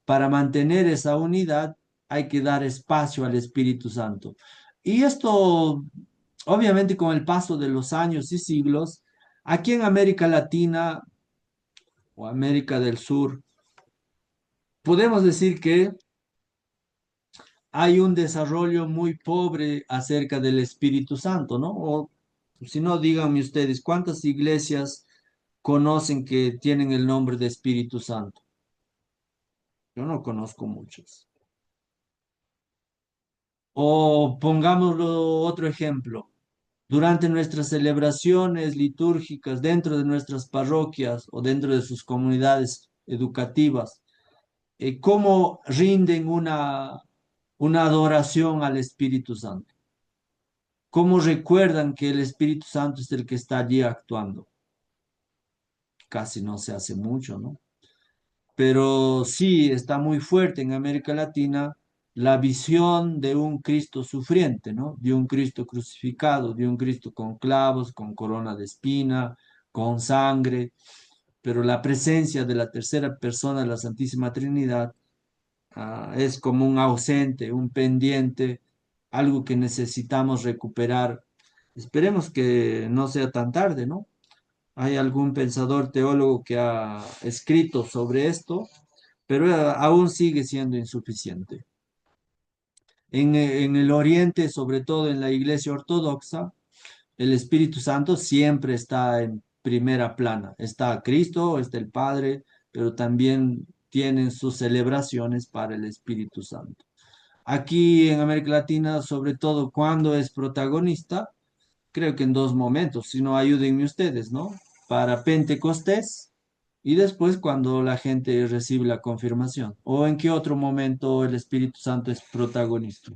para mantener esa unidad hay que dar espacio al Espíritu Santo. Y esto, obviamente, con el paso de los años y siglos, aquí en América Latina o América del Sur, podemos decir que hay un desarrollo muy pobre acerca del Espíritu Santo, ¿no? O si no, díganme ustedes, ¿cuántas iglesias conocen que tienen el nombre de Espíritu Santo? Yo no conozco muchas. O pongámoslo otro ejemplo. Durante nuestras celebraciones litúrgicas, dentro de nuestras parroquias o dentro de sus comunidades educativas, ¿cómo rinden una adoración al Espíritu Santo? ¿Cómo recuerdan que el Espíritu Santo es el que está allí actuando? Casi no se hace mucho, ¿no? Pero sí está muy fuerte en América Latina la visión de un Cristo sufriente, ¿no? De un Cristo crucificado, de un Cristo con clavos, con corona de espina, con sangre, pero la presencia de la tercera persona de la Santísima Trinidad es como un ausente, un pendiente, algo que necesitamos recuperar. Esperemos que no sea tan tarde, ¿no? Hay algún pensador teólogo que ha escrito sobre esto, pero aún sigue siendo insuficiente. En el Oriente, sobre todo en la Iglesia Ortodoxa, el Espíritu Santo siempre está en primera plana. Está Cristo, está el Padre, pero también tienen sus celebraciones para el Espíritu Santo. Aquí en América Latina, sobre todo cuando es protagonista, creo que en dos momentos, si no ayúdenme ustedes, ¿no? Para Pentecostés y después cuando la gente recibe la confirmación. ¿O en qué otro momento el Espíritu Santo es protagonista?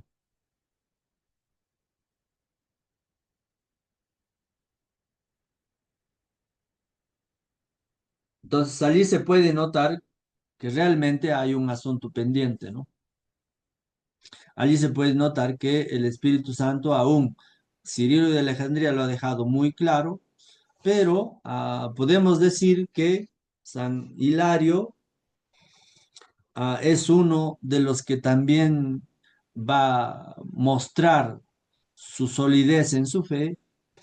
Entonces allí se puede notar que realmente hay un asunto pendiente, ¿no? Allí se puede notar que el Espíritu Santo aún, Cirilo de Alejandría lo ha dejado muy claro, pero podemos decir que San Hilario es uno de los que también va a mostrar su solidez en su fe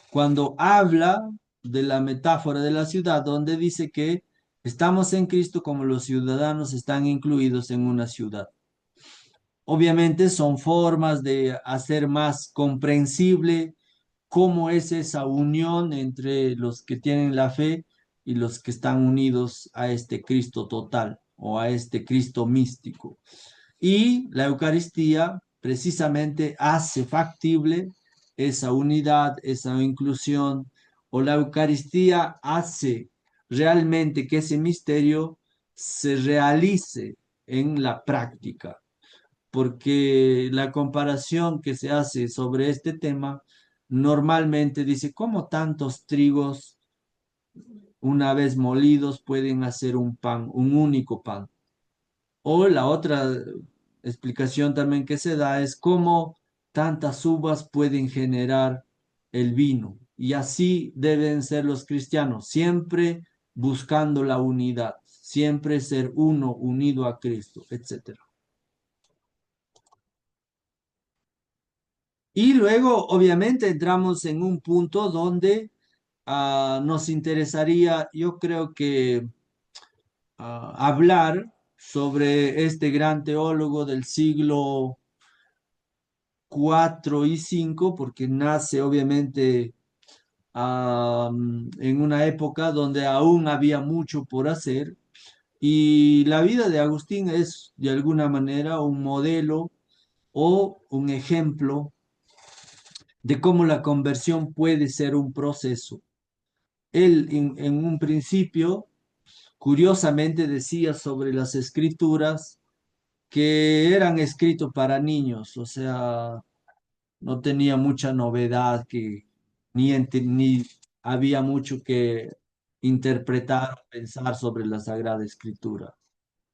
cuando habla de la metáfora de la ciudad, donde dice que estamos en Cristo como los ciudadanos están incluidos en una ciudad. Obviamente son formas de hacer más comprensible cómo es esa unión entre los que tienen la fe y los que están unidos a este Cristo total o a este Cristo místico. Y la Eucaristía precisamente hace factible esa unidad, esa inclusión, o la Eucaristía hace realmente que ese misterio se realice en la práctica, porque la comparación que se hace sobre este tema normalmente dice, ¿cómo tantos trigos una vez molidos pueden hacer un pan, un único pan? O la otra explicación también que se da es cómo tantas uvas pueden generar el vino. Y así deben ser los cristianos, siempre buscando la unidad, siempre ser uno unido a Cristo, etcétera. Y luego, obviamente, entramos en un punto donde nos interesaría, yo creo que hablar sobre este gran teólogo del siglo 4 y 5 porque nace obviamente en una época donde aún había mucho por hacer y la vida de Agustín es de alguna manera un modelo o un ejemplo de cómo la conversión puede ser un proceso. Él en un principio, curiosamente, decía sobre las escrituras que eran escritos para niños, o sea, no tenía mucha novedad, que ni había mucho que interpretar o pensar sobre la Sagrada Escritura.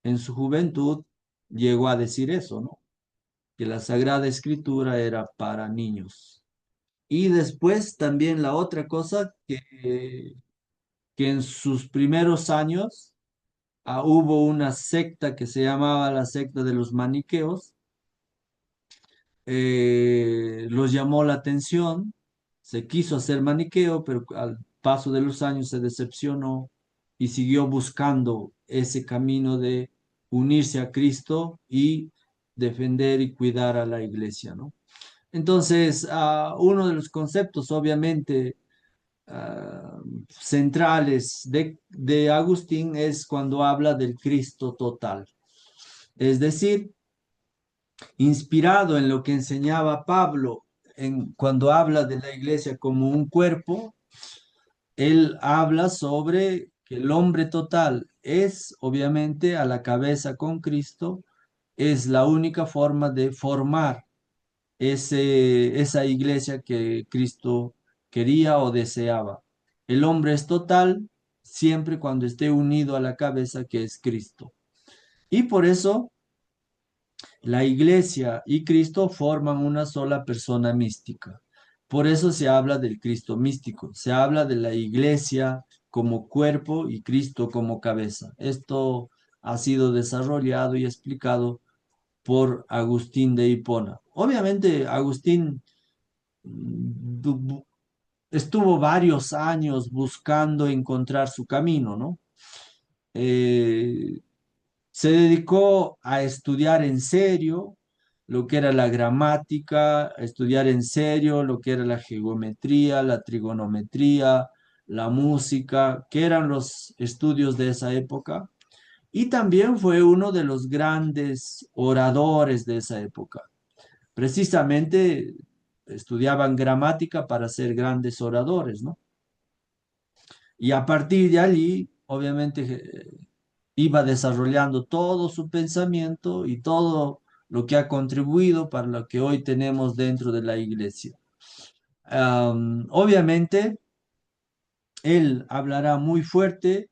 En su juventud llegó a decir eso, ¿no? Que la Sagrada Escritura era para niños. Y después también la otra cosa que en sus primeros años hubo una secta que se llamaba la secta de los maniqueos, los llamó la atención, se quiso hacer maniqueo, pero al paso de los años se decepcionó y siguió buscando ese camino de unirse a Cristo y defender y cuidar a la iglesia, ¿no? Entonces, uno de los conceptos, obviamente, centrales de Agustín es cuando habla del Cristo total. Es decir, inspirado en lo que enseñaba Pablo cuando habla de la iglesia como un cuerpo, él habla sobre que el hombre total es obviamente a la cabeza con Cristo, es la única forma de formar esa iglesia que Cristo quería o deseaba. El hombre es total siempre cuando esté unido a la cabeza que es Cristo. Y por eso la iglesia y Cristo forman una sola persona mística. Por eso se habla del Cristo místico, se habla de la iglesia como cuerpo y Cristo como cabeza. Esto ha sido desarrollado y explicado por Agustín de Hipona. Obviamente, Agustín estuvo varios años buscando encontrar su camino, ¿no? Eh, Se dedicó a estudiar en serio lo que era la gramática, a estudiar en serio lo que era la geometría, la trigonometría, la música, que eran los estudios de esa época. Y también fue uno de los grandes oradores de esa época. Precisamente estudiaban gramática para ser grandes oradores, ¿no? Y a partir de allí, obviamente, iba desarrollando todo su pensamiento y todo lo que ha contribuido para lo que hoy tenemos dentro de la iglesia. Obviamente, él hablará muy fuerte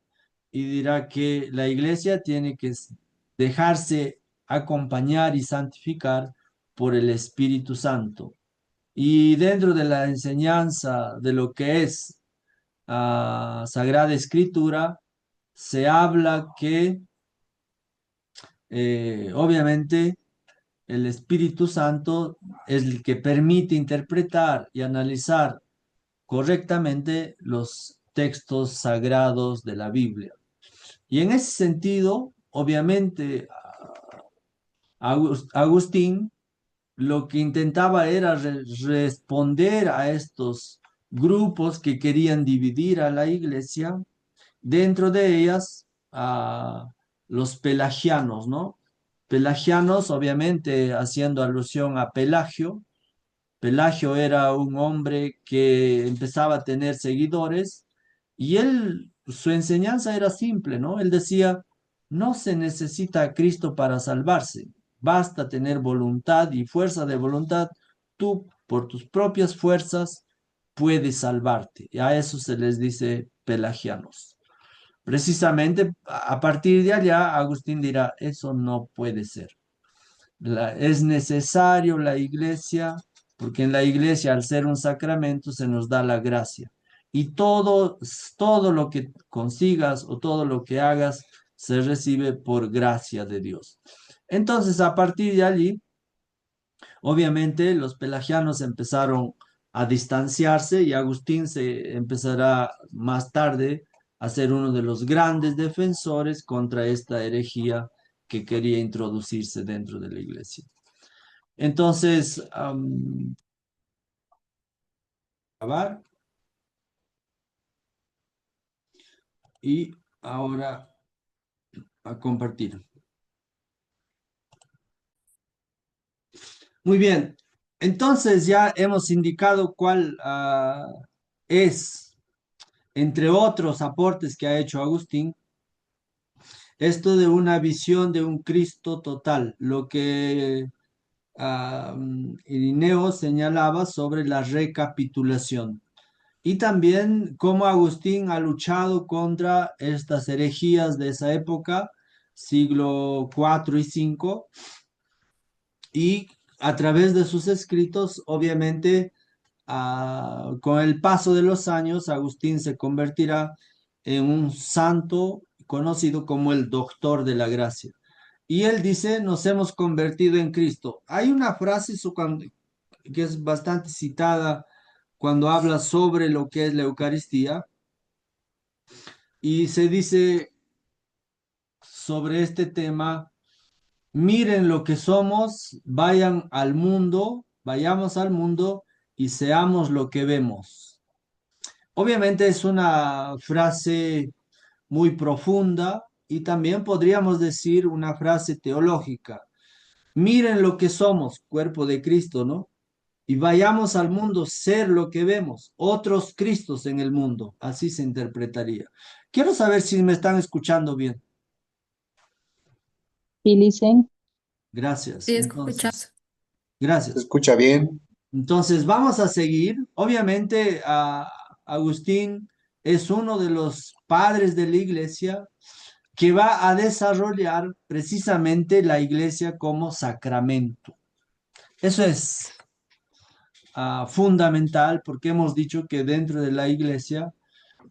y dirá que la iglesia tiene que dejarse acompañar y santificar por el Espíritu Santo. Y dentro de la enseñanza de lo que es Sagrada Escritura, se habla que obviamente el Espíritu Santo es el que permite interpretar y analizar correctamente los textos sagrados de la Biblia. Y en ese sentido, obviamente, Agustín lo que intentaba era responder a estos grupos que querían dividir a la iglesia, dentro de ellas a los pelagianos, ¿no? Pelagianos, obviamente, haciendo alusión a Pelagio. Pelagio era un hombre que empezaba a tener seguidores y él, su enseñanza era simple, ¿no? Él decía, no se necesita a Cristo para salvarse, basta tener voluntad y fuerza de voluntad. Tú, por tus propias fuerzas, puedes salvarte. Y a eso se les dice pelagianos. Precisamente a partir de allá, Agustín dirá, eso no puede ser. Es necesario la iglesia, porque en la iglesia, al ser un sacramento, se nos da la gracia. Y todo lo que consigas o todo lo que hagas se recibe por gracia de Dios. Entonces, a partir de allí, obviamente, los pelagianos empezaron a distanciarse y Agustín se empezará más tarde a ser uno de los grandes defensores contra esta herejía que quería introducirse dentro de la iglesia. Entonces, acabar y ahora a compartir. Muy bien, entonces ya hemos indicado cuál es, entre otros aportes que ha hecho Agustín, esto de una visión de un Cristo total, lo que Irineo señalaba sobre la recapitulación. Y también cómo Agustín ha luchado contra estas herejías de esa época, siglo IV y V, y a través de sus escritos, obviamente, con el paso de los años, Agustín se convertirá en un santo conocido como el doctor de la gracia. Y él dice, nos hemos convertido en Cristo. Hay una frase que es bastante citada cuando habla sobre lo que es la Eucaristía y se dice sobre este tema, miren lo que somos, vayan al mundo, vayamos al mundo y seamos lo que vemos. Obviamente es una frase muy profunda y también podríamos decir una frase teológica. Miren lo que somos, cuerpo de Cristo, ¿no? Y vayamos al mundo, ser lo que vemos, otros Cristos en el mundo, así se interpretaría. Quiero saber si me están escuchando bien. Y dicen, Gracias. Sí, Entonces, escuchamos. ¿Se gracias. escucha bien? Entonces, vamos a seguir. Obviamente, Agustín es uno de los padres de la iglesia que va a desarrollar precisamente la iglesia como sacramento. Eso es fundamental porque hemos dicho que dentro de la iglesia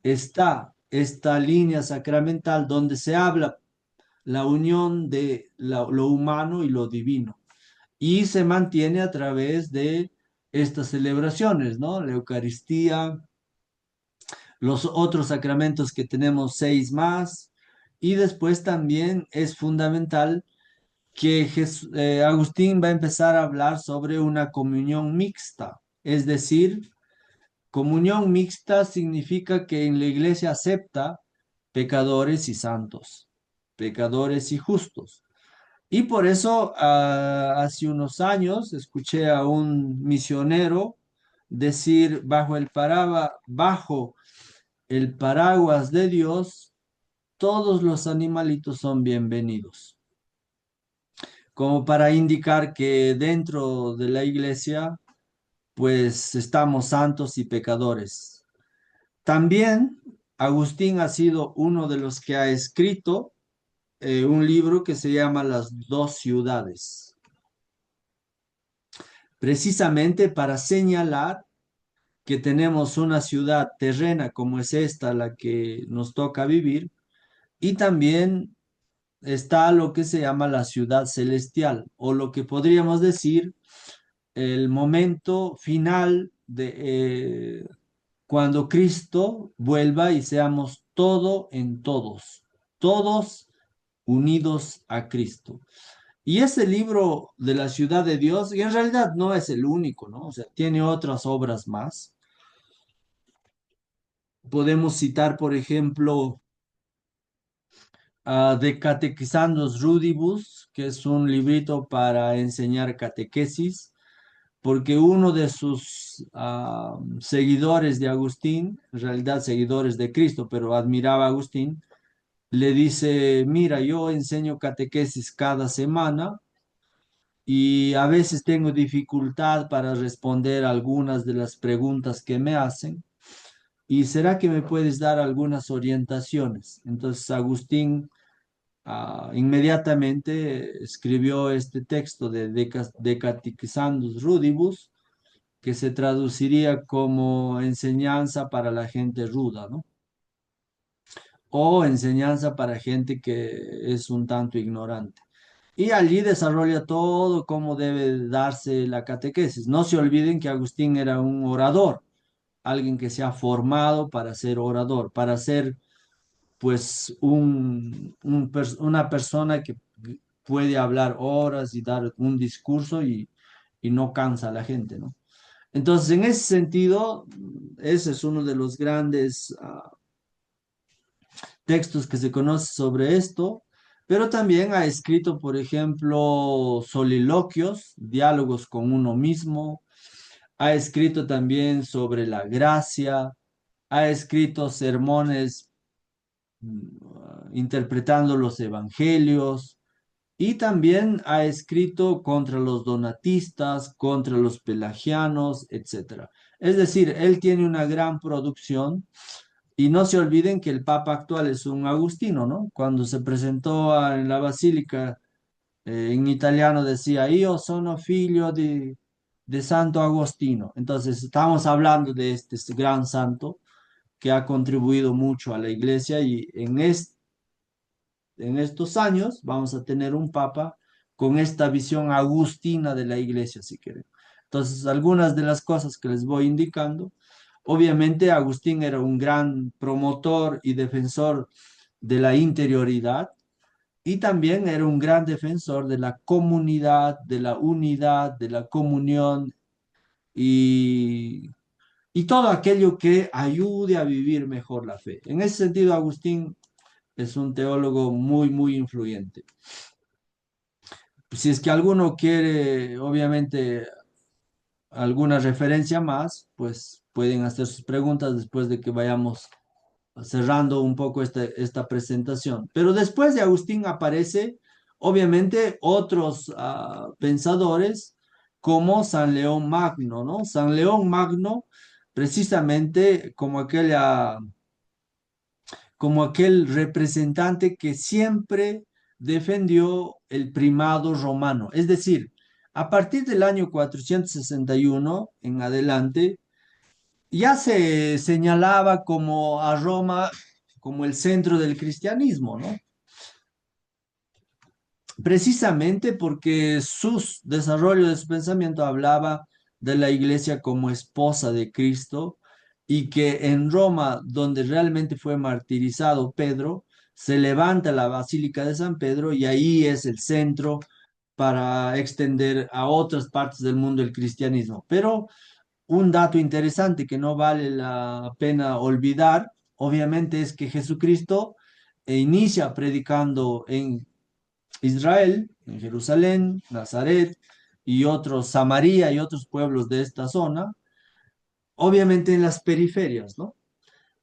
está esta línea sacramental donde se habla la unión de lo humano y lo divino. Y se mantiene a través de estas celebraciones, ¿no? La Eucaristía, los otros sacramentos que tenemos seis más, y después también es fundamental que Agustín va a empezar a hablar sobre una comunión mixta, es decir, comunión mixta significa que en la iglesia acepta pecadores y santos, pecadores y justos. Y por eso, hace unos años escuché a un misionero decir bajo el paraguas de Dios, todos los animalitos son bienvenidos, como para indicar que dentro de la iglesia, pues estamos santos y pecadores. También Agustín ha sido uno de los que ha escrito un libro que se llama Las dos ciudades, precisamente para señalar que tenemos una ciudad terrena como es esta, la que nos toca vivir, y también está lo que se llama la ciudad celestial, o lo que podríamos decir el momento final de cuando Cristo vuelva y seamos todo en todos, todos unidos a Cristo. Y ese libro de la ciudad de Dios, y en realidad no es el único, ¿no? O sea, tiene otras obras más. Podemos citar, por ejemplo, De Catequizandus Rudibus, que es un librito para enseñar catequesis, porque uno de sus seguidores de Agustín, en realidad seguidores de Cristo, pero admiraba a Agustín, le dice, mira, yo enseño catequesis cada semana y a veces tengo dificultad para responder algunas de las preguntas que me hacen. ¿Y será que me puedes dar algunas orientaciones? Entonces Agustín inmediatamente escribió este texto de Catequizandus Rudibus, que se traduciría como enseñanza para la gente ruda, ¿no? O enseñanza para gente que es un tanto ignorante. Y allí desarrolla todo cómo debe darse la catequesis. No se olviden que Agustín era un orador, alguien que se ha formado para ser orador, para ser pues una persona que puede hablar horas y dar un discurso y no cansa a la gente, ¿no? Entonces, en ese sentido, ese es uno de los grandes textos que se conoce sobre esto, pero también ha escrito, por ejemplo, soliloquios, diálogos con uno mismo, ha escrito también sobre la gracia, ha escrito sermones interpretando los evangelios y también ha escrito contra los donatistas, contra los pelagianos, etcétera. Es decir, él tiene una gran producción y no se olviden que el Papa actual es un agustino, ¿no? Cuando se presentó en la basílica, en italiano decía, Io sono figlio de Santo Agostino. Entonces, estamos hablando de este gran santo que ha contribuido mucho a la iglesia y en estos años vamos a tener un papa con esta visión agustina de la iglesia, si quieren. Entonces, algunas de las cosas que les voy indicando, obviamente Agustín era un gran promotor y defensor de la interioridad y también era un gran defensor de la comunidad, de la unidad, de la comunión y, y todo aquello que ayude a vivir mejor la fe. En ese sentido, Agustín es un teólogo muy, muy influyente. Si es que alguno quiere, obviamente, alguna referencia más, pues pueden hacer sus preguntas después de que vayamos cerrando un poco esta presentación. Pero después de Agustín aparece, obviamente, otros pensadores como San León Magno, ¿no? San León Magno, precisamente como aquel representante que siempre defendió el primado romano. Es decir, a partir del año 461 en adelante, ya se señalaba como a Roma como el centro del cristianismo, ¿no? precisamente porque su desarrollo de su pensamiento hablaba de la iglesia como esposa de Cristo y que en Roma, donde realmente fue martirizado Pedro, se levanta la Basílica de San Pedro y ahí es el centro para extender a otras partes del mundo el cristianismo. Pero un dato interesante que no vale la pena olvidar, obviamente, es que Jesucristo inicia predicando en Israel, en Jerusalén, Nazaret y otros, Samaria y otros pueblos de esta zona, obviamente en las periferias, ¿no?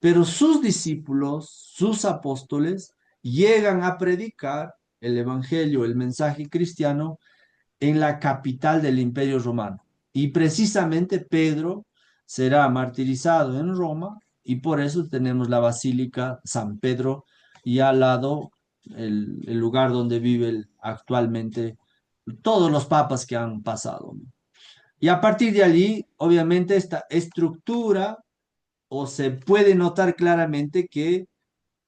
Pero sus discípulos, sus apóstoles, llegan a predicar el evangelio, el mensaje cristiano en la capital del Imperio Romano. Y precisamente Pedro será martirizado en Roma y por eso tenemos la Basílica San Pedro y al lado el lugar donde vive actualmente todos los papas que han pasado. Y a partir de allí, obviamente, esta estructura, o se puede notar claramente que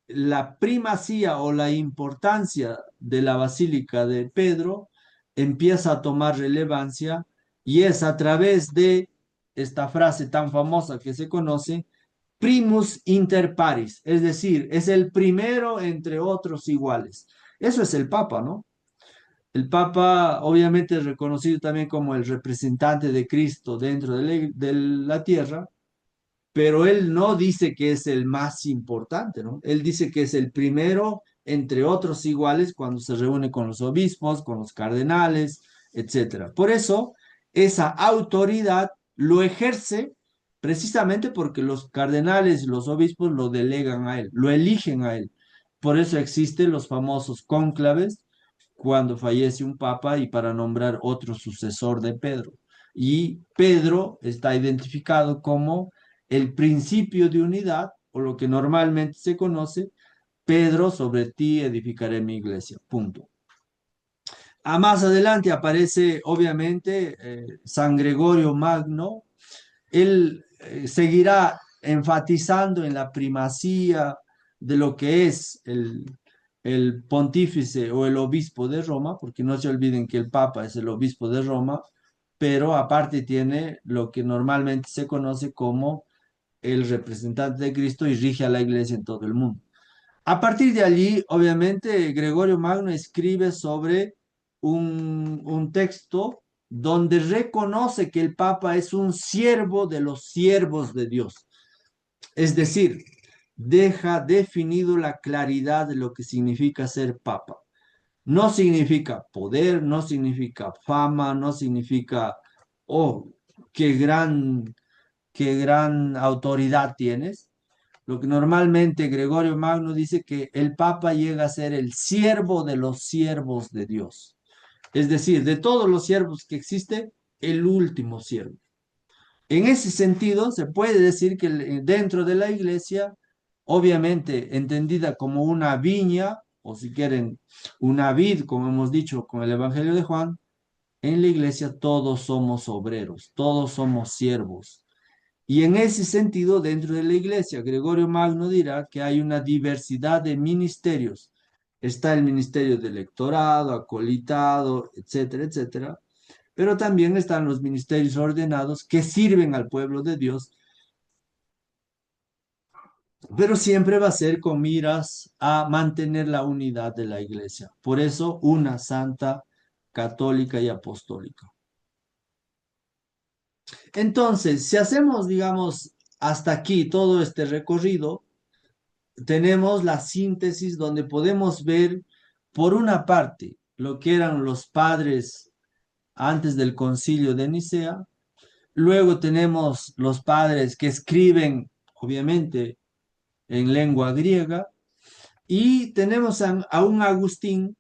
la primacía o la importancia de la Basílica de Pedro empieza a tomar relevancia y es a través de esta frase tan famosa que se conoce, primus inter pares, es decir, es el primero entre otros iguales. Eso es el Papa, ¿no? El Papa obviamente es reconocido también como el representante de Cristo dentro de la tierra, pero él no dice que es el más importante, ¿no? Él dice que es el primero entre otros iguales cuando se reúne con los obispos, con los cardenales, etcétera. Por eso, esa autoridad lo ejerce precisamente porque los cardenales y los obispos lo delegan a él, lo eligen a él. Por eso existen los famosos cónclaves cuando fallece un papa y para nombrar otro sucesor de Pedro. Y Pedro está identificado como el principio de unidad, o lo que normalmente se conoce, Pedro, sobre ti edificaré mi iglesia. Punto. A más adelante aparece, obviamente, San Gregorio Magno. Él seguirá enfatizando en la primacía de lo que es el pontífice o el obispo de Roma, porque no se olviden que el Papa es el obispo de Roma, pero aparte tiene lo que normalmente se conoce como el representante de Cristo y rige a la iglesia en todo el mundo. A partir de allí, obviamente, Gregorio Magno escribe sobre un texto donde reconoce que el Papa es un siervo de los siervos de Dios. Es decir, deja definido la claridad de lo que significa ser Papa. No significa poder, no significa fama, no significa, oh, qué qué gran autoridad tienes. Lo que normalmente Gregorio Magno dice que el Papa llega a ser el siervo de los siervos de Dios. Es decir, de todos los siervos que existen, el último siervo. En ese sentido, se puede decir que dentro de la iglesia, obviamente entendida como una viña, o si quieren, una vid, como hemos dicho con el Evangelio de Juan, en la iglesia todos somos obreros, todos somos siervos. Y en ese sentido, dentro de la iglesia, Gregorio Magno dirá que hay una diversidad de ministerios. Está el ministerio de lectorado, acolitado, etcétera, etcétera. Pero también están los ministerios ordenados que sirven al pueblo de Dios, pero siempre va a ser con miras a mantener la unidad de la iglesia. Por eso, una santa, católica y apostólica. Entonces, si hacemos, digamos, hasta aquí todo este recorrido, tenemos la síntesis donde podemos ver, por una parte, lo que eran los padres antes del concilio de Nicea, luego tenemos los padres que escriben, obviamente, en lengua griega, y tenemos a un Agustín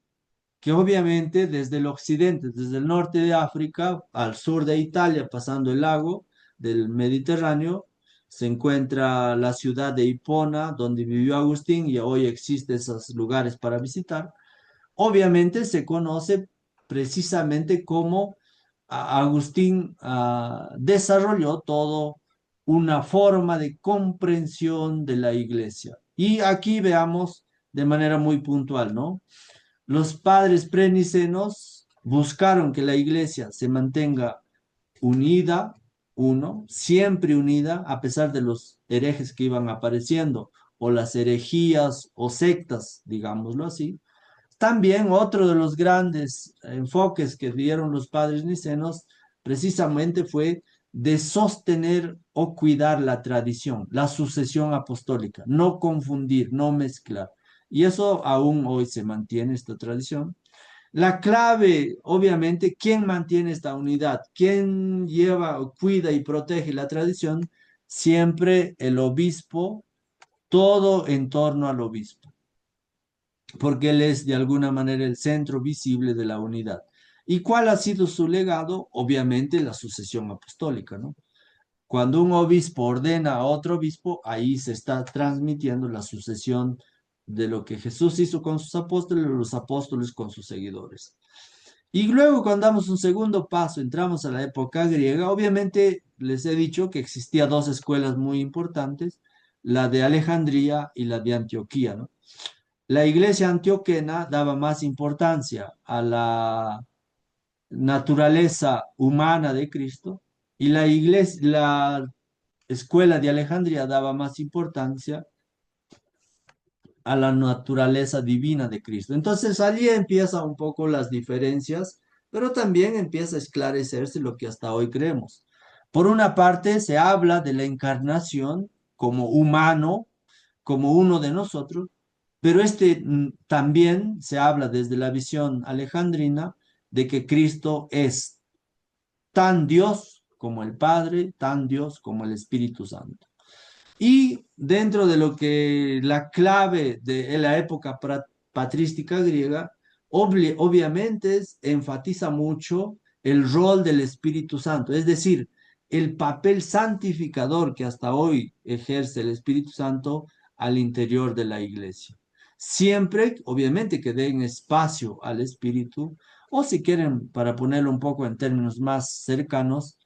que obviamente desde el occidente, desde el norte de África al sur de Italia, pasando el lago del Mediterráneo, se encuentra la ciudad de Hipona, donde vivió Agustín, y hoy existen esos lugares para visitar. Obviamente se conoce precisamente cómo Agustín desarrolló todo una forma de comprensión de la iglesia. Y aquí veamos de manera muy puntual, ¿no? los padres prenicenos buscaron que la iglesia se mantenga unida, uno, siempre unida, a pesar de los herejes que iban apareciendo, o las herejías o sectas, digámoslo así. También otro de los grandes enfoques que dieron los padres nicenos precisamente fue de sostener o cuidar la tradición, la sucesión apostólica, no confundir, no mezclar. Y eso aún hoy se mantiene, esta tradición. La clave, obviamente, ¿quién mantiene esta unidad? ¿Quién lleva, cuida y protege la tradición? Siempre el obispo, todo en torno al obispo, porque él es de alguna manera el centro visible de la unidad. ¿Y cuál ha sido su legado? Obviamente la sucesión apostólica, ¿no? Cuando un obispo ordena a otro obispo, ahí se está transmitiendo la sucesión de lo que Jesús hizo con sus apóstoles, los apóstoles con sus seguidores. Y luego cuando damos un segundo paso, entramos a la época griega, obviamente les he dicho que existía dos escuelas muy importantes, la de Alejandría y la de Antioquía, ¿no? La iglesia antioquena daba más importancia a la naturaleza humana de Cristo y la escuela de Alejandría daba más importancia a la naturaleza divina de Cristo. Entonces allí empiezan un poco las diferencias, pero también empieza a esclarecerse lo que hasta hoy creemos. Por una parte, se habla de la encarnación como humano, como uno de nosotros, pero también se habla desde la visión alejandrina de que Cristo es tan Dios como el Padre, tan Dios como el Espíritu Santo. Y dentro de lo que la clave de la época patrística griega, obviamente enfatiza mucho el rol del Espíritu Santo, es decir, el papel santificador que hasta hoy ejerce el Espíritu Santo al interior de la iglesia. Siempre, obviamente, que den espacio al Espíritu, o si quieren, para ponerlo un poco en términos más cercanos,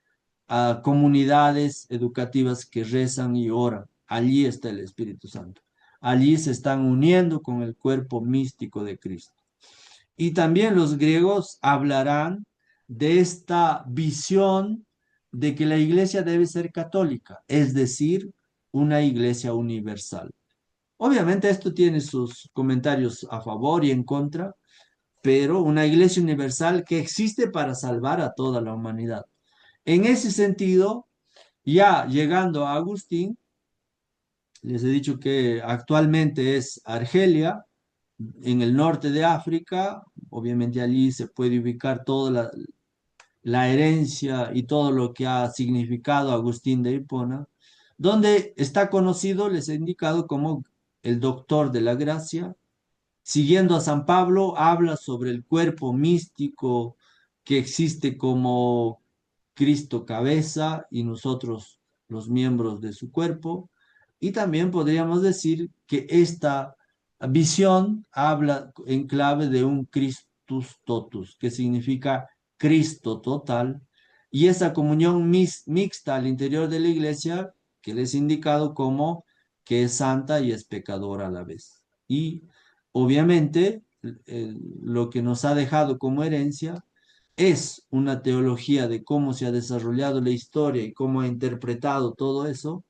a comunidades educativas que rezan y oran. Allí está el Espíritu Santo. Allí se están uniendo con el cuerpo místico de Cristo. Y también los griegos hablarán de esta visión de que la iglesia debe ser católica, es decir, una iglesia universal. Obviamente esto tiene sus comentarios a favor y en contra, pero una iglesia universal que existe para salvar a toda la humanidad. En ese sentido, ya llegando a Agustín, les he dicho que actualmente es Argelia, en el norte de África. Obviamente allí se puede ubicar toda la herencia y todo lo que ha significado Agustín de Hipona, donde está conocido, les he indicado, como el doctor de la gracia. Siguiendo a San Pablo, habla sobre el cuerpo místico que existe como Cristo cabeza y nosotros los miembros de su cuerpo. Y también podríamos decir que esta visión habla en clave de un Christus totus, que significa Cristo total, y esa comunión mixta al interior de la iglesia que les he indicado como que es santa y es pecadora a la vez. Y obviamente lo que nos ha dejado como herencia es una teología de cómo se ha desarrollado la historia y cómo ha interpretado todo eso.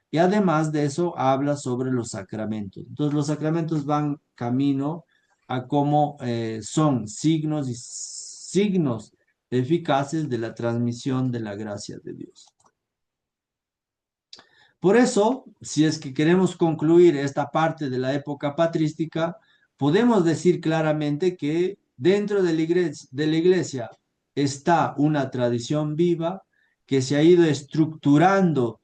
Y además de eso, habla sobre los sacramentos. Entonces, los sacramentos van camino a cómo son signos y signos eficaces de la transmisión de la gracia de Dios. Por eso, si es que queremos concluir esta parte de la época patrística, podemos decir claramente que dentro de la iglesia está una tradición viva que se ha ido estructurando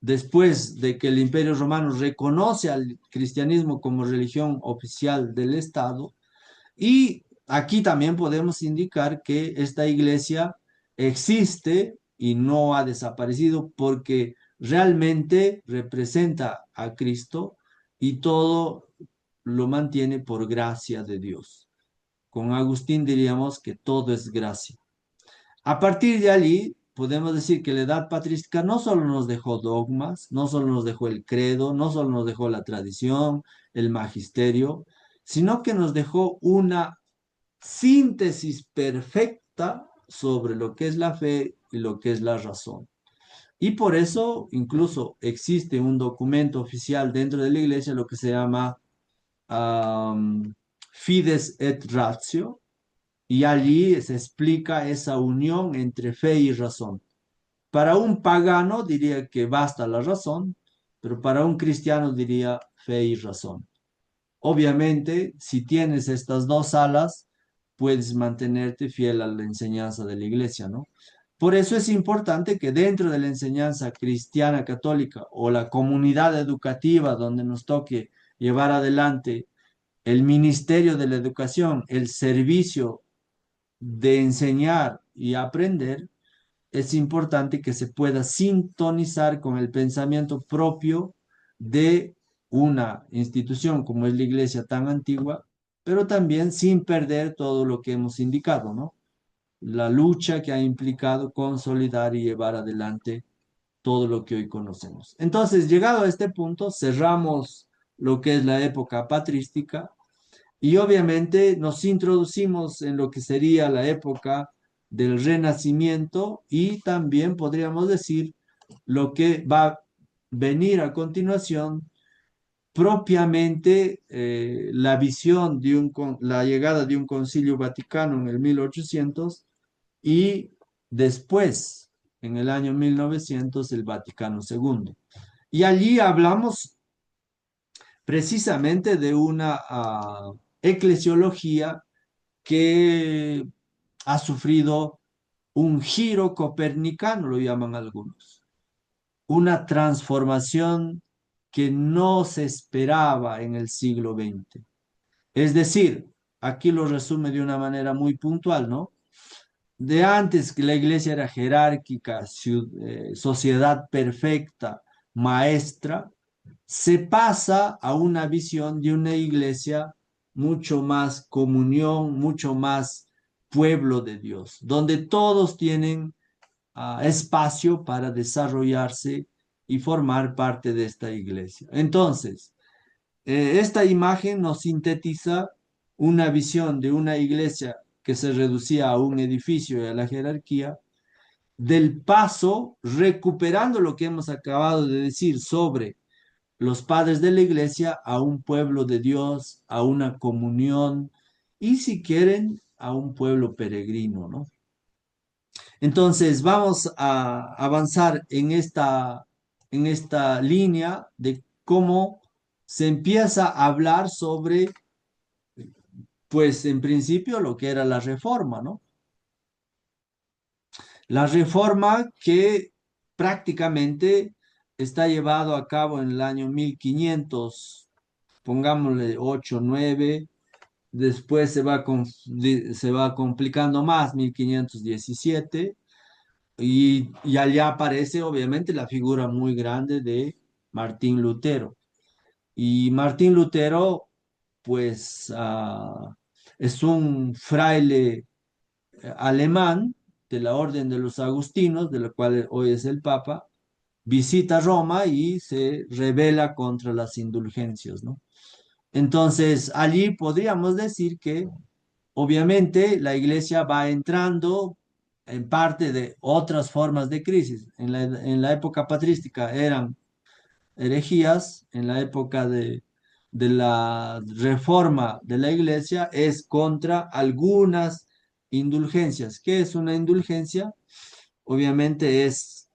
después de que el Imperio Romano reconoce al cristianismo como religión oficial del Estado. Y aquí también podemos indicar que esta iglesia existe y no ha desaparecido porque realmente representa a Cristo y todo lo mantiene por gracia de Dios. Con Agustín diríamos que todo es gracia. A partir de allí, podemos decir que la edad patrística no solo nos dejó dogmas, no solo nos dejó el credo, no solo nos dejó la tradición, el magisterio, sino que nos dejó una síntesis perfecta sobre lo que es la fe y lo que es la razón. Y por eso incluso existe un documento oficial dentro de la iglesia, lo que se llama um, Fides et Ratio, y allí se explica esa unión entre fe y razón. Para un pagano diría que basta la razón, pero para un cristiano diría fe y razón. Obviamente, si tienes estas dos alas, puedes mantenerte fiel a la enseñanza de la iglesia, ¿no? Por eso es importante que dentro de la enseñanza cristiana católica o la comunidad educativa donde nos toque llevar adelante el ministerio de la educación, el servicio de enseñar y aprender, es importante que se pueda sintonizar con el pensamiento propio de una institución como es la iglesia tan antigua, pero también sin perder todo lo que hemos indicado, ¿no? La lucha que ha implicado consolidar y llevar adelante todo lo que hoy conocemos. Entonces, llegado a este punto, cerramos lo que es la época patrística y obviamente nos introducimos en lo que sería la época del Renacimiento y también podríamos decir lo que va a venir a continuación, propiamente la visión de la llegada de un concilio vaticano en el 1800 y después, en el año 1900, el Vaticano II. Y allí hablamos precisamente de una eclesiología que ha sufrido un giro copernicano, lo llaman algunos, una transformación que no se esperaba en el siglo XX. Es decir, aquí lo resume de una manera muy puntual, ¿no? De antes que la iglesia era jerárquica, sociedad perfecta, maestra, se pasa a una visión de una iglesia mucho más comunión, mucho más pueblo de Dios, donde todos tienen espacio para desarrollarse y formar parte de esta iglesia. Entonces, esta imagen nos sintetiza una visión de una iglesia que se reducía a un edificio y a la jerarquía, del paso, recuperando lo que hemos acabado de decir sobre los padres de la iglesia, a un pueblo de Dios, a una comunión y si quieren, a un pueblo peregrino, ¿no? Entonces, vamos a avanzar en esta línea de cómo se empieza a hablar sobre, pues en principio, lo que era la reforma, ¿no? La reforma que prácticamente está llevado a cabo en el año 1500, pongámosle 8, 9, después se va complicando más, 1517, y allá aparece obviamente la figura muy grande de Martín Lutero. Y Martín Lutero, pues, es un fraile alemán de la Orden de los Agustinos, de la cual hoy es el Papa, visita Roma y se rebela contra las indulgencias, ¿no? Entonces, allí podríamos decir que obviamente la iglesia va entrando en parte de otras formas de crisis. En la época patrística eran herejías, en la época de la reforma de la iglesia es contra algunas indulgencias. ¿Qué es una indulgencia? Obviamente es,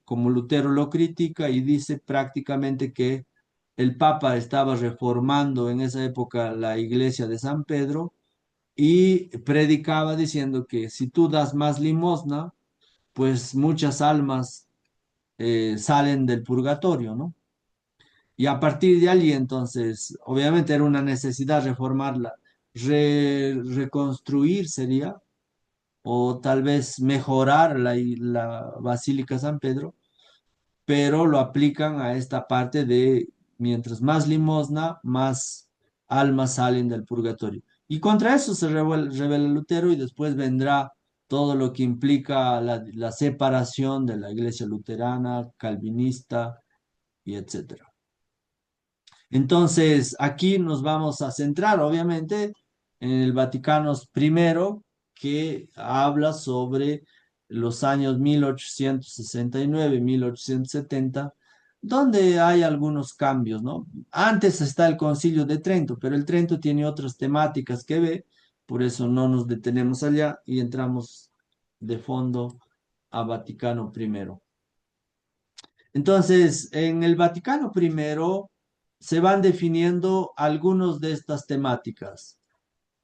como Lutero lo critica y dice prácticamente que el Papa estaba reformando en esa época la iglesia de San Pedro y predicaba diciendo que si tú das más limosna, pues muchas almas salen del purgatorio, ¿no? Y a partir de allí, entonces, obviamente era una necesidad reformarla, reconstruir sería, o tal vez mejorar la Basílica San Pedro, pero lo aplican a esta parte de mientras más limosna, más almas salen del purgatorio. Y contra eso se revela Lutero y después vendrá todo lo que implica la separación de la iglesia luterana, calvinista y etcétera. Entonces, aquí nos vamos a centrar, obviamente, en el Vaticano primero, que habla sobre los años 1869, 1870, donde hay algunos cambios, ¿no? Antes está el Concilio de Trento, pero el Trento tiene otras temáticas que ve, por eso no nos detenemos allá y entramos de fondo a Vaticano primero. Entonces, en el Vaticano primero se van definiendo algunas de estas temáticas.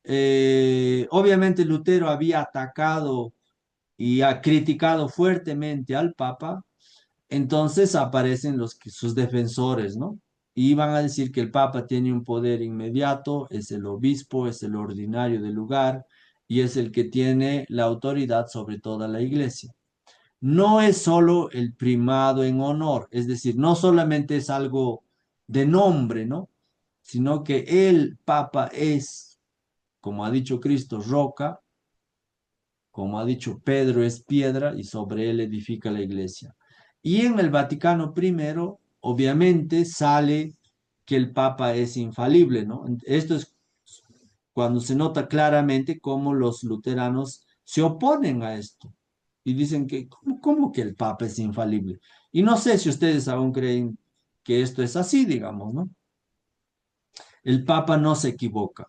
Obviamente Lutero había atacado y ha criticado fuertemente al Papa, entonces aparecen sus defensores, ¿no? Y van a decir que el Papa tiene un poder inmediato, es el obispo, es el ordinario del lugar y es el que tiene la autoridad sobre toda la iglesia. No es solo el primado en honor, es decir, no solamente es algo de nombre, ¿no? Sino que el Papa es, como ha dicho Cristo, roca, como ha dicho Pedro es piedra y sobre él edifica la iglesia. Y en el Vaticano primero, obviamente, sale que el Papa es infalible, ¿no? Esto es cuando se nota claramente cómo los luteranos se oponen a esto y dicen que, ¿cómo que el Papa es infalible? Y no sé si ustedes aún creen que esto es así, digamos, ¿no? El Papa no se equivoca.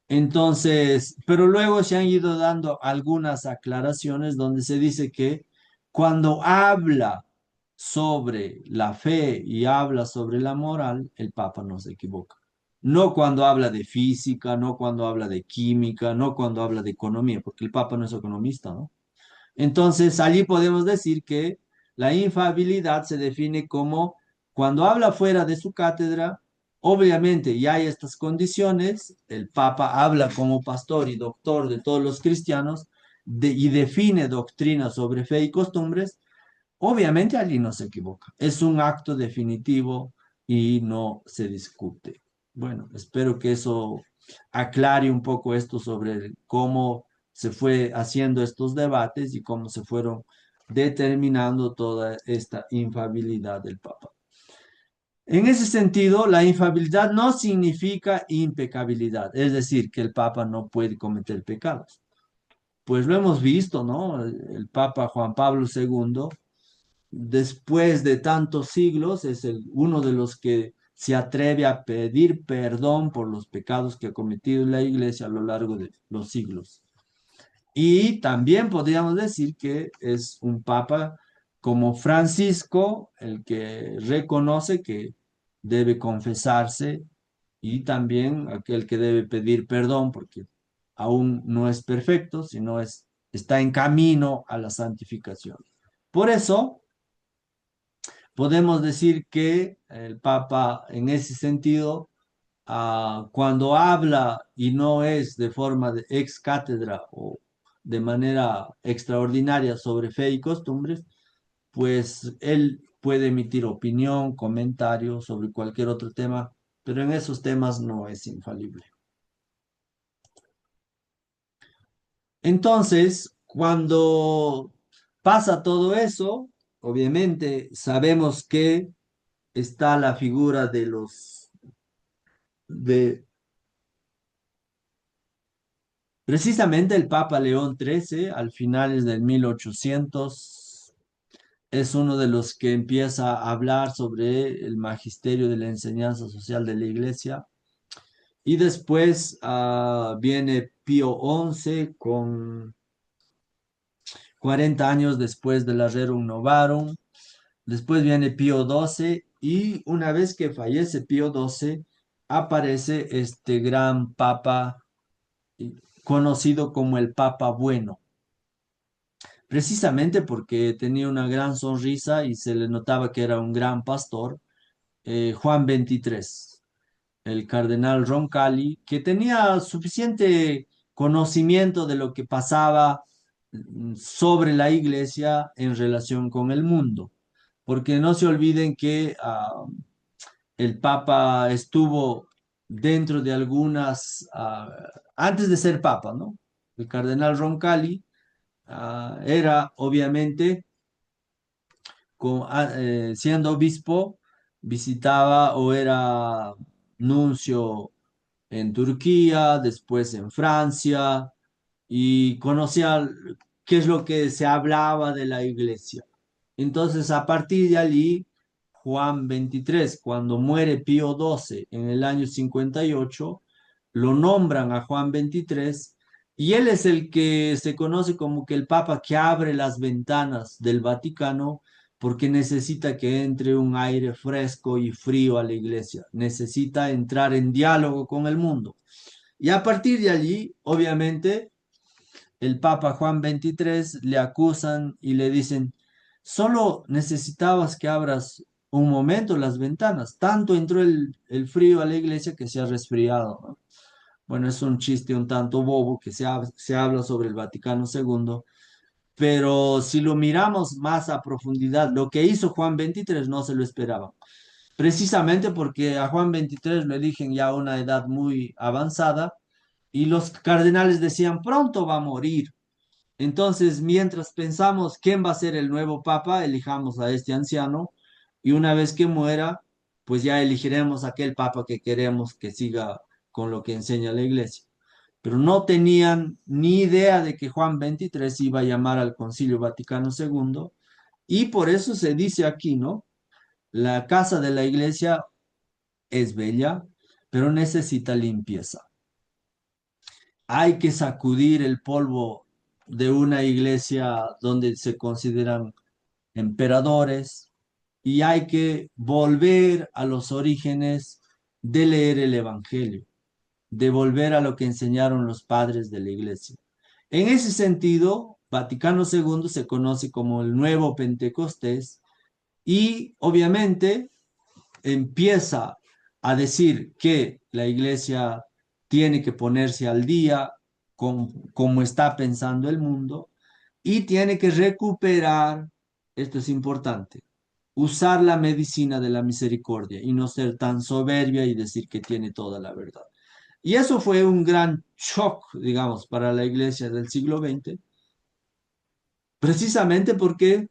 Entonces, pero luego se han ido dando algunas aclaraciones donde se dice que cuando habla sobre la fe y habla sobre la moral, el Papa no se equivoca. No cuando habla de física, no cuando habla de química, no cuando habla de economía, porque el Papa no es economista, ¿no? Entonces, allí podemos decir que la infabilidad se define como cuando habla fuera de su cátedra, obviamente, y hay estas condiciones, el Papa habla como pastor y doctor de todos los cristianos y define doctrina sobre fe y costumbres, obviamente allí no se equivoca. Es un acto definitivo y no se discute. Bueno, espero que eso aclare un poco esto sobre cómo se fue haciendo estos debates y cómo se fueron determinando toda esta infabilidad del Papa. En ese sentido, la infabilidad no significa impecabilidad, es decir, que el Papa no puede cometer pecados. Pues lo hemos visto, ¿no? El Papa Juan Pablo II, después de tantos siglos, es uno de los que se atreve a pedir perdón por los pecados que ha cometido la Iglesia a lo largo de los siglos. Y también podríamos decir que es un papa como Francisco, el que reconoce que debe confesarse y también aquel que debe pedir perdón porque aún no es perfecto, sino está en camino a la santificación. Por eso podemos decir que el Papa en ese sentido, cuando habla y no es de forma de ex cátedra o de manera extraordinaria sobre fe y costumbres, pues él puede emitir opinión, comentario sobre cualquier otro tema, pero en esos temas no es infalible. Entonces, cuando pasa todo eso, obviamente sabemos que está la figura de precisamente el Papa León XIII, al finales del 1800, es uno de los que empieza a hablar sobre el magisterio de la enseñanza social de la Iglesia. Y después viene Pío XI con 40 años después del Rerum Novarum. Después viene Pío XII y una vez que fallece Pío XII, aparece este gran papa conocido como el Papa Bueno, precisamente porque tenía una gran sonrisa y se le notaba que era un gran pastor, Juan XXIII, el cardenal Roncalli, que tenía suficiente conocimiento de lo que pasaba sobre la iglesia en relación con el mundo, porque no se olviden que el Papa estuvo dentro de algunas, antes de ser Papa, ¿no? El cardenal Roncalli era obviamente, siendo obispo, visitaba o era nuncio en Turquía, después en Francia, y conocía qué es lo que se hablaba de la iglesia. Entonces, a partir de allí, Juan 23, cuando muere Pío XII en el año 58, lo nombran a Juan 23 y él es el que se conoce como que el Papa que abre las ventanas del Vaticano porque necesita que entre un aire fresco y frío a la iglesia, necesita entrar en diálogo con el mundo. Y a partir de allí, obviamente, el Papa Juan 23 le acusan y le dicen, solo necesitabas que abras un momento las ventanas, tanto entró el frío a la iglesia que se ha resfriado, ¿no? Bueno, es un chiste un tanto bobo que se habla sobre el Vaticano II, pero si lo miramos más a profundidad, lo que hizo Juan 23 no se lo esperaba, precisamente porque a Juan 23 lo eligen ya a una edad muy avanzada y los cardenales decían, pronto va a morir. Entonces, mientras pensamos quién va a ser el nuevo papa, elijamos a este anciano y una vez que muera, pues ya elegiremos aquel papa que queremos que siga con lo que enseña la iglesia. Pero no tenían ni idea de que Juan 23 iba a llamar al Concilio Vaticano II y por eso se dice aquí, ¿no? La casa de la iglesia es bella, pero necesita limpieza. Hay que sacudir el polvo de una iglesia donde se consideran emperadores y hay que volver a los orígenes de leer el Evangelio, de volver a lo que enseñaron los padres de la iglesia. En ese sentido, Vaticano II se conoce como el nuevo Pentecostés y obviamente empieza a decir que la iglesia tiene que ponerse al día con cómo está pensando el mundo y tiene que recuperar, esto es importante, usar la medicina de la misericordia y no ser tan soberbia y decir que tiene toda la verdad. Y eso fue un gran shock, digamos, para la iglesia del siglo XX, precisamente porque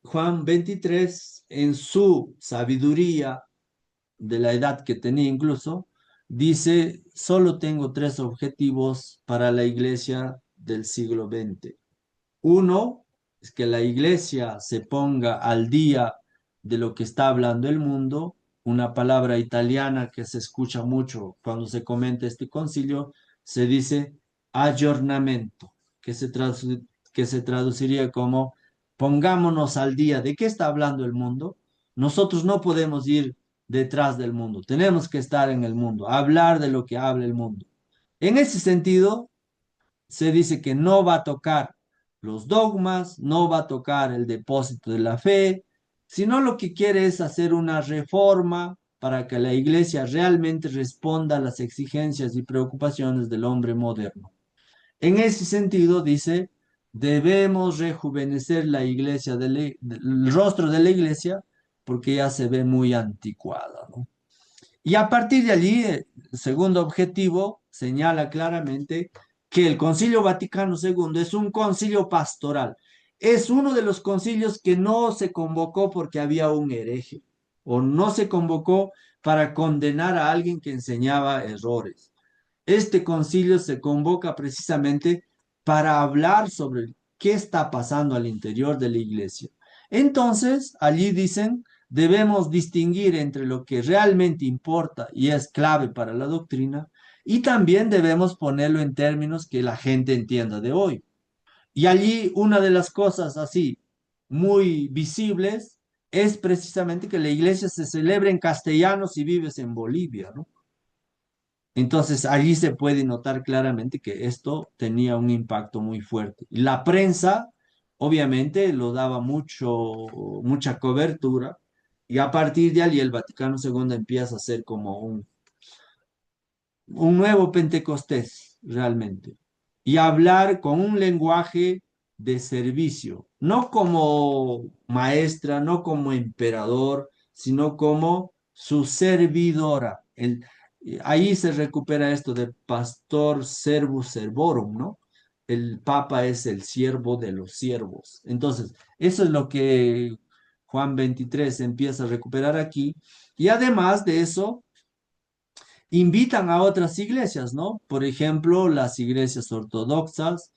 Juan 23, en su sabiduría, de la edad que tenía incluso, dice, solo tengo tres objetivos para la iglesia del siglo XX. Uno es que la iglesia se ponga al día de lo que está hablando el mundo, una palabra italiana que se escucha mucho cuando se comenta este concilio, se dice aggiornamento, que se traduciría como pongámonos al día de qué está hablando el mundo. Nosotros no podemos ir detrás del mundo, tenemos que estar en el mundo, hablar de lo que habla el mundo. En ese sentido, se dice que no va a tocar los dogmas, no va a tocar el depósito de la fe, sino lo que quiere es hacer una reforma para que la iglesia realmente responda a las exigencias y preocupaciones del hombre moderno. En ese sentido, dice, debemos rejuvenecer la iglesia, el rostro de la iglesia, porque ya se ve muy anticuada, ¿no? Y a partir de allí, el segundo objetivo señala claramente que el Concilio Vaticano II es un concilio pastoral. Es uno de los concilios que no se convocó porque había un hereje o no se convocó para condenar a alguien que enseñaba errores. Este concilio se convoca precisamente para hablar sobre qué está pasando al interior de la iglesia. Entonces, allí dicen, debemos distinguir entre lo que realmente importa y es clave para la doctrina y también debemos ponerlo en términos que la gente entienda de hoy. Y allí una de las cosas así muy visibles es precisamente que la iglesia se celebra en castellano si vives en Bolivia, ¿no? Entonces allí se puede notar claramente que esto tenía un impacto muy fuerte. Y la prensa, obviamente, lo daba mucha cobertura y a partir de allí el Vaticano II empieza a ser como un nuevo Pentecostés, realmente. Y hablar con un lenguaje de servicio, no como maestra, no como emperador, sino como su servidora. Ahí se recupera esto de pastor servus servorum, ¿no? El papa es el siervo de los siervos. Entonces, eso es lo que Juan 23 empieza a recuperar aquí. Y además de eso, invitan a otras iglesias, ¿no? Por ejemplo, las iglesias ortodoxas,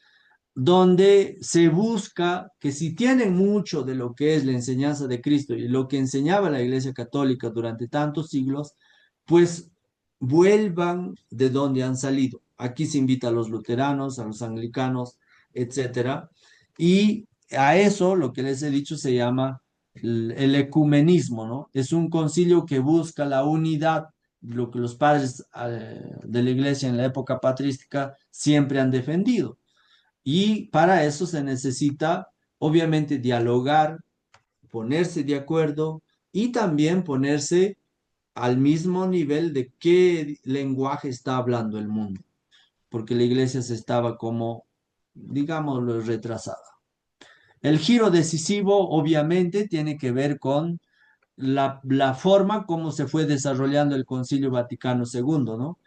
donde se busca que si tienen mucho de lo que es la enseñanza de Cristo y lo que enseñaba la Iglesia Católica durante tantos siglos, pues vuelvan de donde han salido. Aquí se invita a los luteranos, a los anglicanos, etcétera. Y a eso, lo que les he dicho, se llama el ecumenismo, ¿no? Es un concilio que busca la unidad, lo que los padres de la iglesia en la época patrística siempre han defendido. Y para eso se necesita, obviamente, dialogar, ponerse de acuerdo y también ponerse al mismo nivel de qué lenguaje está hablando el mundo, porque la iglesia se estaba como, digámoslo, retrasada. El giro decisivo, obviamente, tiene que ver con la forma como se fue desarrollando el Concilio Vaticano II, ¿no?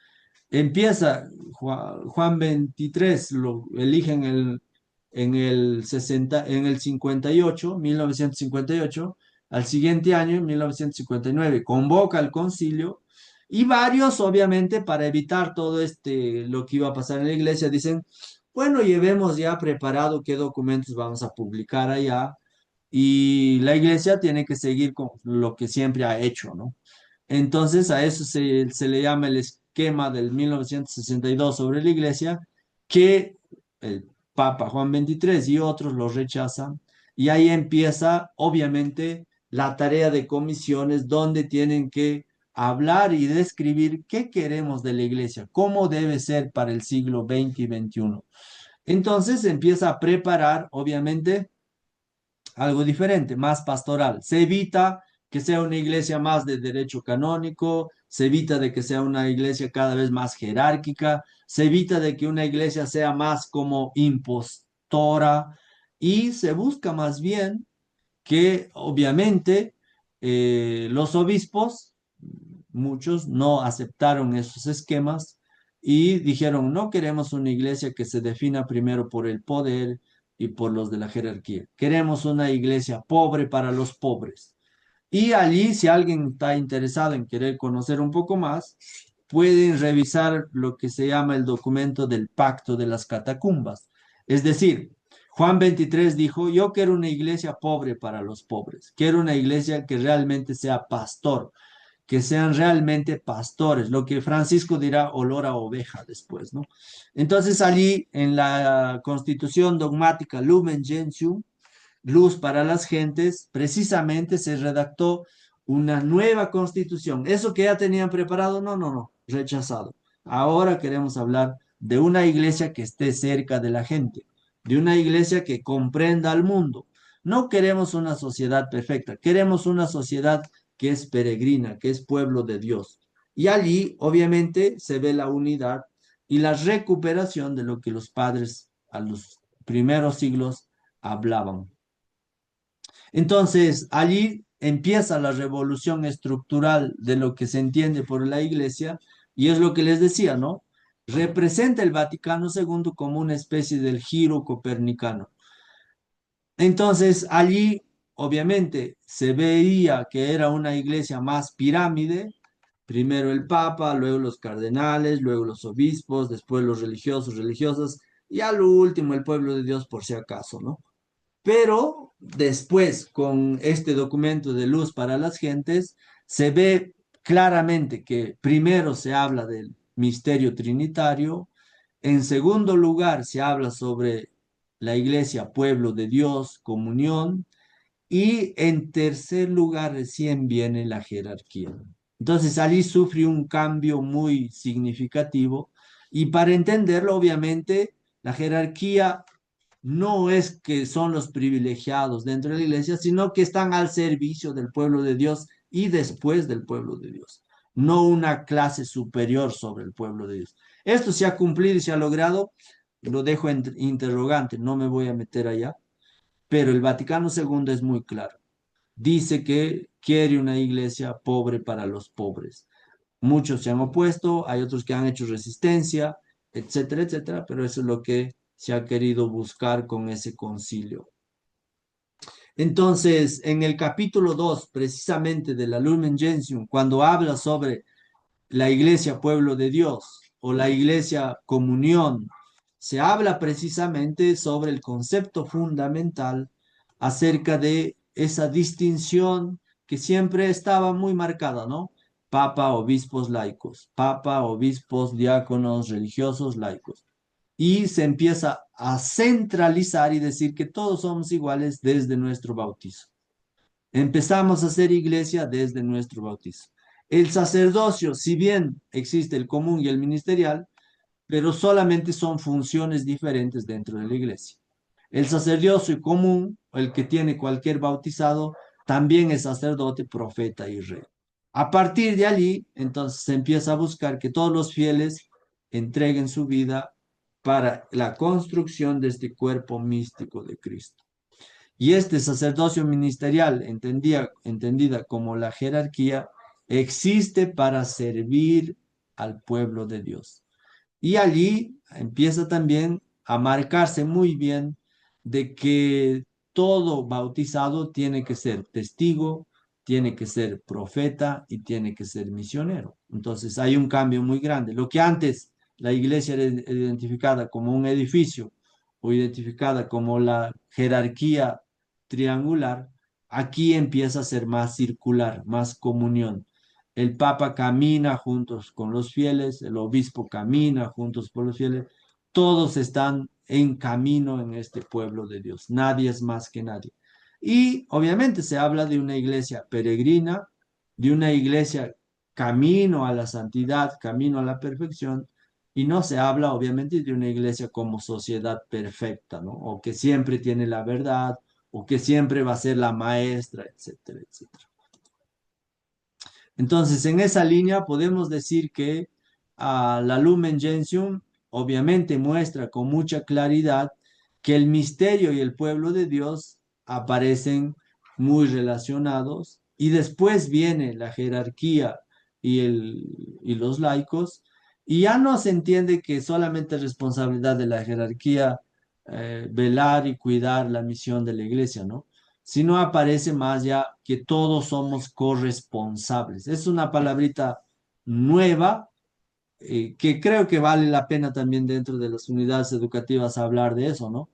Empieza Juan 23, lo eligen en el 60, en el 58, 1958, al siguiente año, en 1959, convoca al concilio y varios, obviamente, para evitar todo lo que iba a pasar en la iglesia, dicen, bueno, llevemos ya preparado qué documentos vamos a publicar allá y la iglesia tiene que seguir con lo que siempre ha hecho, ¿no? Entonces a eso se le llama el esquema del 1962 sobre la iglesia, que el Papa Juan XXIII y otros lo rechazan. Y ahí empieza, obviamente, la tarea de comisiones donde tienen que hablar y describir qué queremos de la iglesia, cómo debe ser para el siglo XX y XXI. Entonces se empieza a preparar, obviamente, algo diferente, más pastoral. Se evita que sea una iglesia más de derecho canónico, se evita de que sea una iglesia cada vez más jerárquica, se evita de que una iglesia sea más como impostora y se busca más bien que obviamente los obispos, muchos no aceptaron esos esquemas y dijeron, no queremos una iglesia que se defina primero por el poder y por los de la jerarquía. Queremos una iglesia pobre para los pobres. Y allí, si alguien está interesado en querer conocer un poco más, pueden revisar lo que se llama el documento del Pacto de las Catacumbas. Es decir, Juan 23 dijo, yo quiero una iglesia pobre para los pobres, quiero una iglesia que realmente sea pastor, que sean realmente pastores, lo que Francisco dirá olor a oveja después, ¿no? Entonces allí en la constitución dogmática Lumen Gentium, luz para las gentes, precisamente se redactó una nueva constitución. Eso que ya tenían preparado, no, no, no, rechazado. Ahora queremos hablar de una iglesia que esté cerca de la gente, de una iglesia que comprenda al mundo. No queremos una sociedad perfecta, queremos una sociedad que es peregrina, que es pueblo de Dios. Y allí, obviamente, se ve la unidad y la recuperación de lo que los padres a los primeros siglos hablaban. Entonces, allí empieza la revolución estructural de lo que se entiende por la Iglesia, y es lo que les decía, ¿no? Representa el Vaticano II como una especie del giro copernicano. Entonces, allí, obviamente, se veía que era una iglesia más pirámide, primero el Papa, luego los cardenales, luego los obispos, después los religiosos, religiosas, y a lo último el pueblo de Dios por si acaso, ¿no? Pero después, con este documento de luz para las gentes, se ve claramente que primero se habla del misterio trinitario, en segundo lugar se habla sobre la iglesia, pueblo de Dios, comunión, y en tercer lugar recién viene la jerarquía. Entonces allí sufre un cambio muy significativo y para entenderlo, obviamente, la jerarquía no es que son los privilegiados dentro de la iglesia, sino que están al servicio del pueblo de Dios y después del pueblo de Dios, no una clase superior sobre el pueblo de Dios. Esto se ha cumplido y se ha logrado, lo dejo en interrogante, no me voy a meter allá, pero el Vaticano II es muy claro. Dice que quiere una iglesia pobre para los pobres. Muchos se han opuesto, hay otros que han hecho resistencia, etcétera, etcétera, pero eso es lo que se ha querido buscar con ese concilio. Entonces, en el capítulo 2, precisamente de la Lumen Gentium, cuando habla sobre la iglesia pueblo de Dios o la iglesia comunión, se habla precisamente sobre el concepto fundamental acerca de esa distinción que siempre estaba muy marcada, ¿no? Papa, obispos, laicos, papa, obispos, diáconos, religiosos, laicos. Y se empieza a centralizar y decir que todos somos iguales desde nuestro bautizo. Empezamos a ser iglesia desde nuestro bautizo. El sacerdocio, si bien existe el común y el ministerial, pero solamente son funciones diferentes dentro de la iglesia. El sacerdocio común, el que tiene cualquier bautizado, también es sacerdote, profeta y rey. A partir de allí, entonces se empieza a buscar que todos los fieles entreguen su vida para la construcción de este cuerpo místico de Cristo. Y este sacerdocio ministerial, entendida como la jerarquía, existe para servir al pueblo de Dios. Y allí empieza también a marcarse muy bien de que todo bautizado tiene que ser testigo, tiene que ser profeta y tiene que ser misionero. Entonces hay un cambio muy grande. Lo que antes la iglesia era identificada como un edificio o identificada como la jerarquía triangular, aquí empieza a ser más circular, más comunión. El Papa camina juntos con los fieles, el obispo camina juntos con los fieles, todos están en camino en este pueblo de Dios, nadie es más que nadie. Y obviamente se habla de una iglesia peregrina, de una iglesia camino a la santidad, camino a la perfección, y no se habla obviamente de una iglesia como sociedad perfecta, ¿no? O que siempre tiene la verdad, o que siempre va a ser la maestra, etcétera, etcétera. Entonces, en esa línea podemos decir que la Lumen Gentium obviamente muestra con mucha claridad que el misterio y el pueblo de Dios aparecen muy relacionados y después viene la jerarquía y los laicos y ya no se entiende que solamente es responsabilidad de la jerarquía velar y cuidar la misión de la iglesia, ¿no? Si no aparece más ya que todos somos corresponsables. Es una palabrita nueva que creo que vale la pena también dentro de las unidades educativas hablar de eso, ¿no?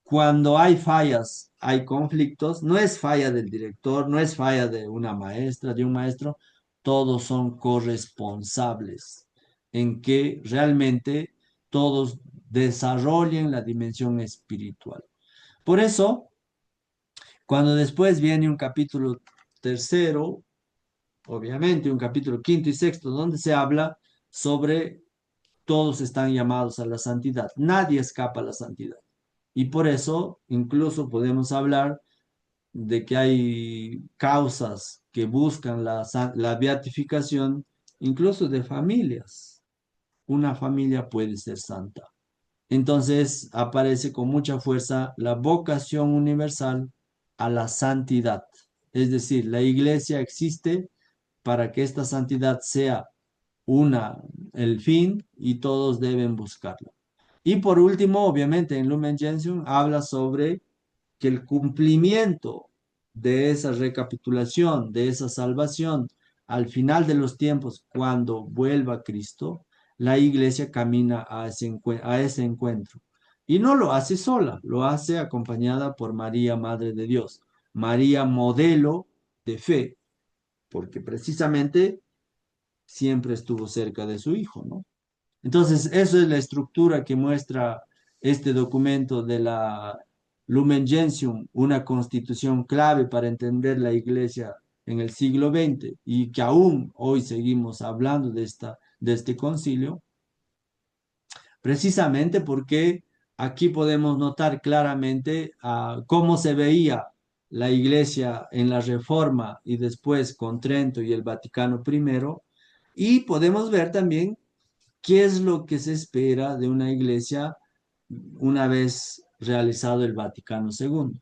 Cuando hay fallas, hay conflictos, no es falla del director, no es falla de una maestra, de un maestro, todos son corresponsables en que realmente todos desarrollen la dimensión espiritual. Por eso, cuando después viene un capítulo tercero, obviamente un capítulo quinto y sexto, donde se habla sobre todos están llamados a la santidad, nadie escapa a la santidad. Y por eso incluso podemos hablar de que hay causas que buscan la beatificación, incluso de familias. Una familia puede ser santa. Entonces aparece con mucha fuerza la vocación universal a la santidad. Es decir, la iglesia existe para que esta santidad sea una, el fin y todos deben buscarla. Y por último, obviamente, en Lumen Gentium habla sobre que el cumplimiento de esa recapitulación, de esa salvación, al final de los tiempos, cuando vuelva Cristo, la iglesia camina a ese encuentro. Y no lo hace sola, lo hace acompañada por María, Madre de Dios. María, modelo de fe, porque precisamente siempre estuvo cerca de su hijo, ¿no? Entonces, eso es la estructura que muestra este documento de la Lumen Gentium, una constitución clave para entender la iglesia en el siglo XX y que aún hoy seguimos hablando de este concilio, precisamente porque aquí podemos notar claramente cómo se veía la iglesia en la Reforma y después con Trento y el Vaticano I, y podemos ver también qué es lo que se espera de una iglesia una vez realizado el Vaticano II.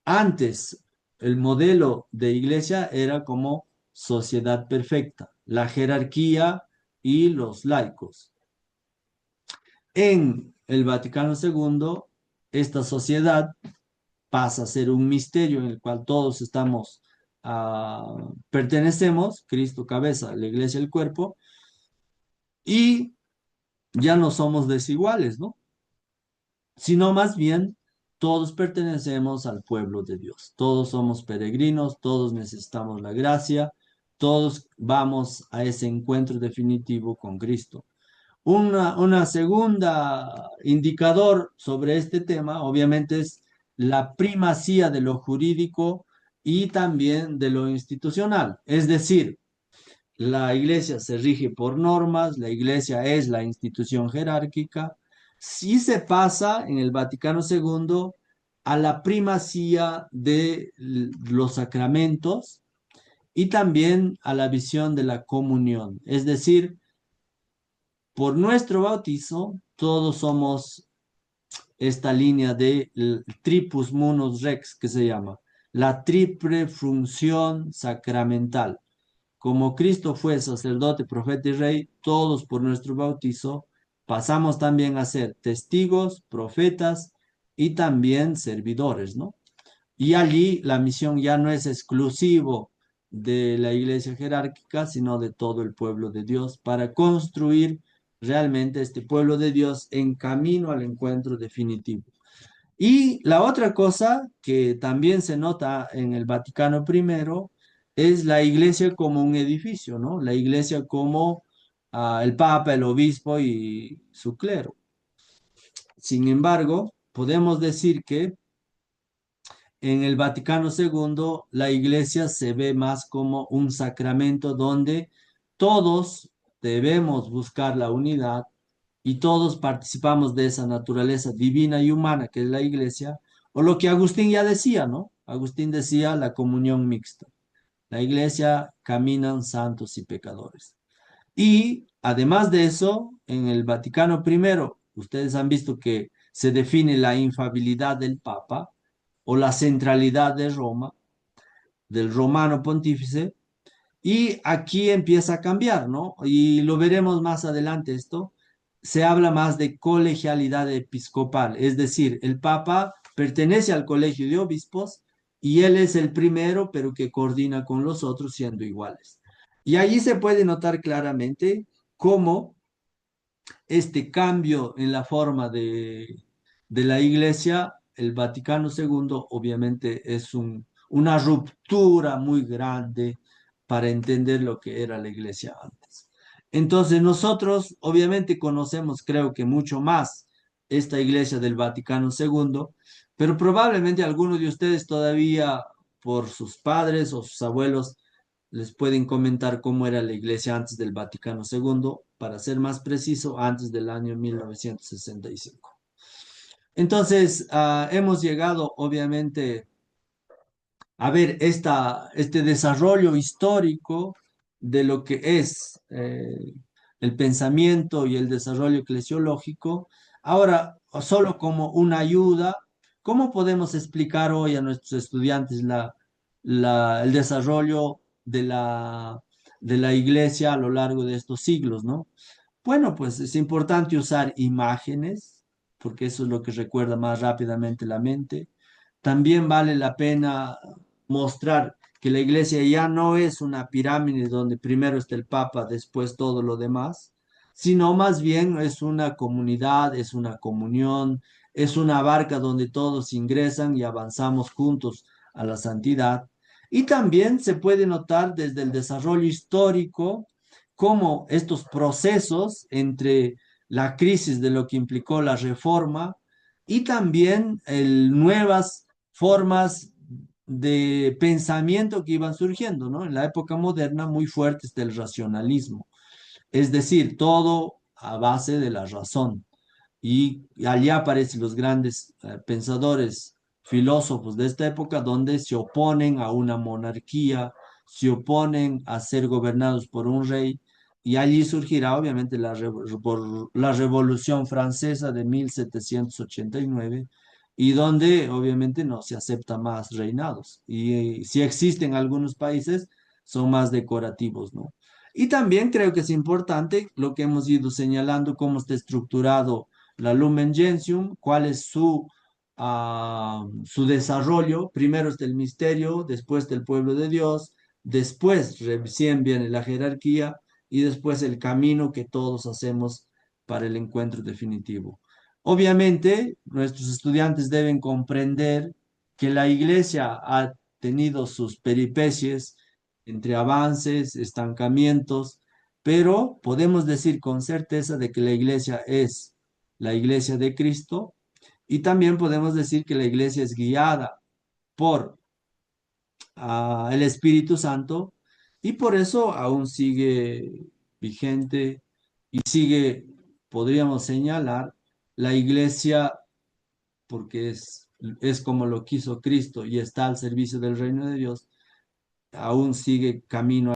Antes, el modelo de iglesia era como sociedad perfecta, la jerarquía y los laicos. En el Vaticano II, esta sociedad pasa a ser un misterio en el cual todos estamos pertenecemos, Cristo cabeza, la iglesia el cuerpo, y ya no somos desiguales, ¿no? Sino más bien todos pertenecemos al pueblo de Dios. Todos somos peregrinos, todos necesitamos la gracia, todos vamos a ese encuentro definitivo con Cristo. Una segunda indicador sobre este tema, obviamente, es la primacía de lo jurídico y también de lo institucional. Es decir, la iglesia se rige por normas, la iglesia es la institución jerárquica. Si se pasa en el Vaticano II a la primacía de los sacramentos y también a la visión de la comunión. Es decir, por nuestro bautizo, todos somos esta línea de tripus munus rex, que se llama la triple función sacramental. Como Cristo fue sacerdote, profeta y rey, todos por nuestro bautizo pasamos también a ser testigos, profetas y también servidores, ¿no? Y allí la misión ya no es exclusivo de la iglesia jerárquica, sino de todo el pueblo de Dios para construir realmente este pueblo de Dios en camino al encuentro definitivo. Y la otra cosa que también se nota en el Vaticano I es la iglesia como un edificio, ¿no? La iglesia como el Papa, el obispo y su clero. Sin embargo, podemos decir que en el Vaticano II la iglesia se ve más como un sacramento donde todos debemos buscar la unidad y todos participamos de esa naturaleza divina y humana que es la iglesia, o lo que Agustín ya decía, ¿no? Agustín decía la comunión mixta. La iglesia caminan santos y pecadores. Y además de eso, en el Vaticano I, ustedes han visto que se define la infabilidad del Papa o la centralidad de Roma, del romano pontífice, y aquí empieza a cambiar, ¿no? Y lo veremos más adelante esto. Se habla más de colegialidad episcopal, es decir, el Papa pertenece al colegio de obispos y él es el primero, pero que coordina con los otros siendo iguales. Y allí se puede notar claramente cómo este cambio en la forma de la iglesia, el Vaticano II, obviamente es una ruptura muy grande para entender lo que era la iglesia antes. Entonces nosotros obviamente conocemos, creo que mucho más esta iglesia del Vaticano II, pero probablemente algunos de ustedes todavía por sus padres o sus abuelos les pueden comentar cómo era la iglesia antes del Vaticano II, para ser más preciso, antes del año 1965. Entonces, hemos llegado obviamente a ver este desarrollo histórico de lo que es el pensamiento y el desarrollo eclesiológico. Ahora, solo como una ayuda, ¿cómo podemos explicar hoy a nuestros estudiantes el desarrollo de la iglesia a lo largo de estos siglos, ¿no? Bueno, pues es importante usar imágenes, porque eso es lo que recuerda más rápidamente la mente. También vale la pena mostrar que la iglesia ya no es una pirámide donde primero está el Papa, después todo lo demás, sino más bien es una comunidad, es una comunión, es una barca donde todos ingresan y avanzamos juntos a la santidad. Y también se puede notar desde el desarrollo histórico cómo estos procesos entre la crisis de lo que implicó la reforma y también nuevas formas de pensamiento que iban surgiendo, ¿no? En la época moderna muy fuertes del racionalismo, es decir, todo a base de la razón. Y allá aparecen los grandes pensadores, filósofos de esta época, donde se oponen a una monarquía, se oponen a ser gobernados por un rey, y allí surgirá obviamente la Revolución Francesa de 1789, y donde obviamente no se acepta más reinados. Y si existen algunos países, son más decorativos, ¿no? Y también creo que es importante lo que hemos ido señalando, cómo está estructurado la Lumen Gentium, cuál es su a su desarrollo. Primero está el misterio, después está el pueblo de Dios, después recién viene la jerarquía y después el camino que todos hacemos para el encuentro definitivo. Obviamente, nuestros estudiantes deben comprender que la iglesia ha tenido sus peripecias entre avances, estancamientos, pero podemos decir con certeza de que la iglesia es la iglesia de Cristo y también podemos decir que la iglesia es guiada por el Espíritu Santo y por eso aún sigue vigente y sigue, podríamos señalar, la iglesia porque es como lo quiso Cristo y está al servicio del reino de Dios, aún sigue camino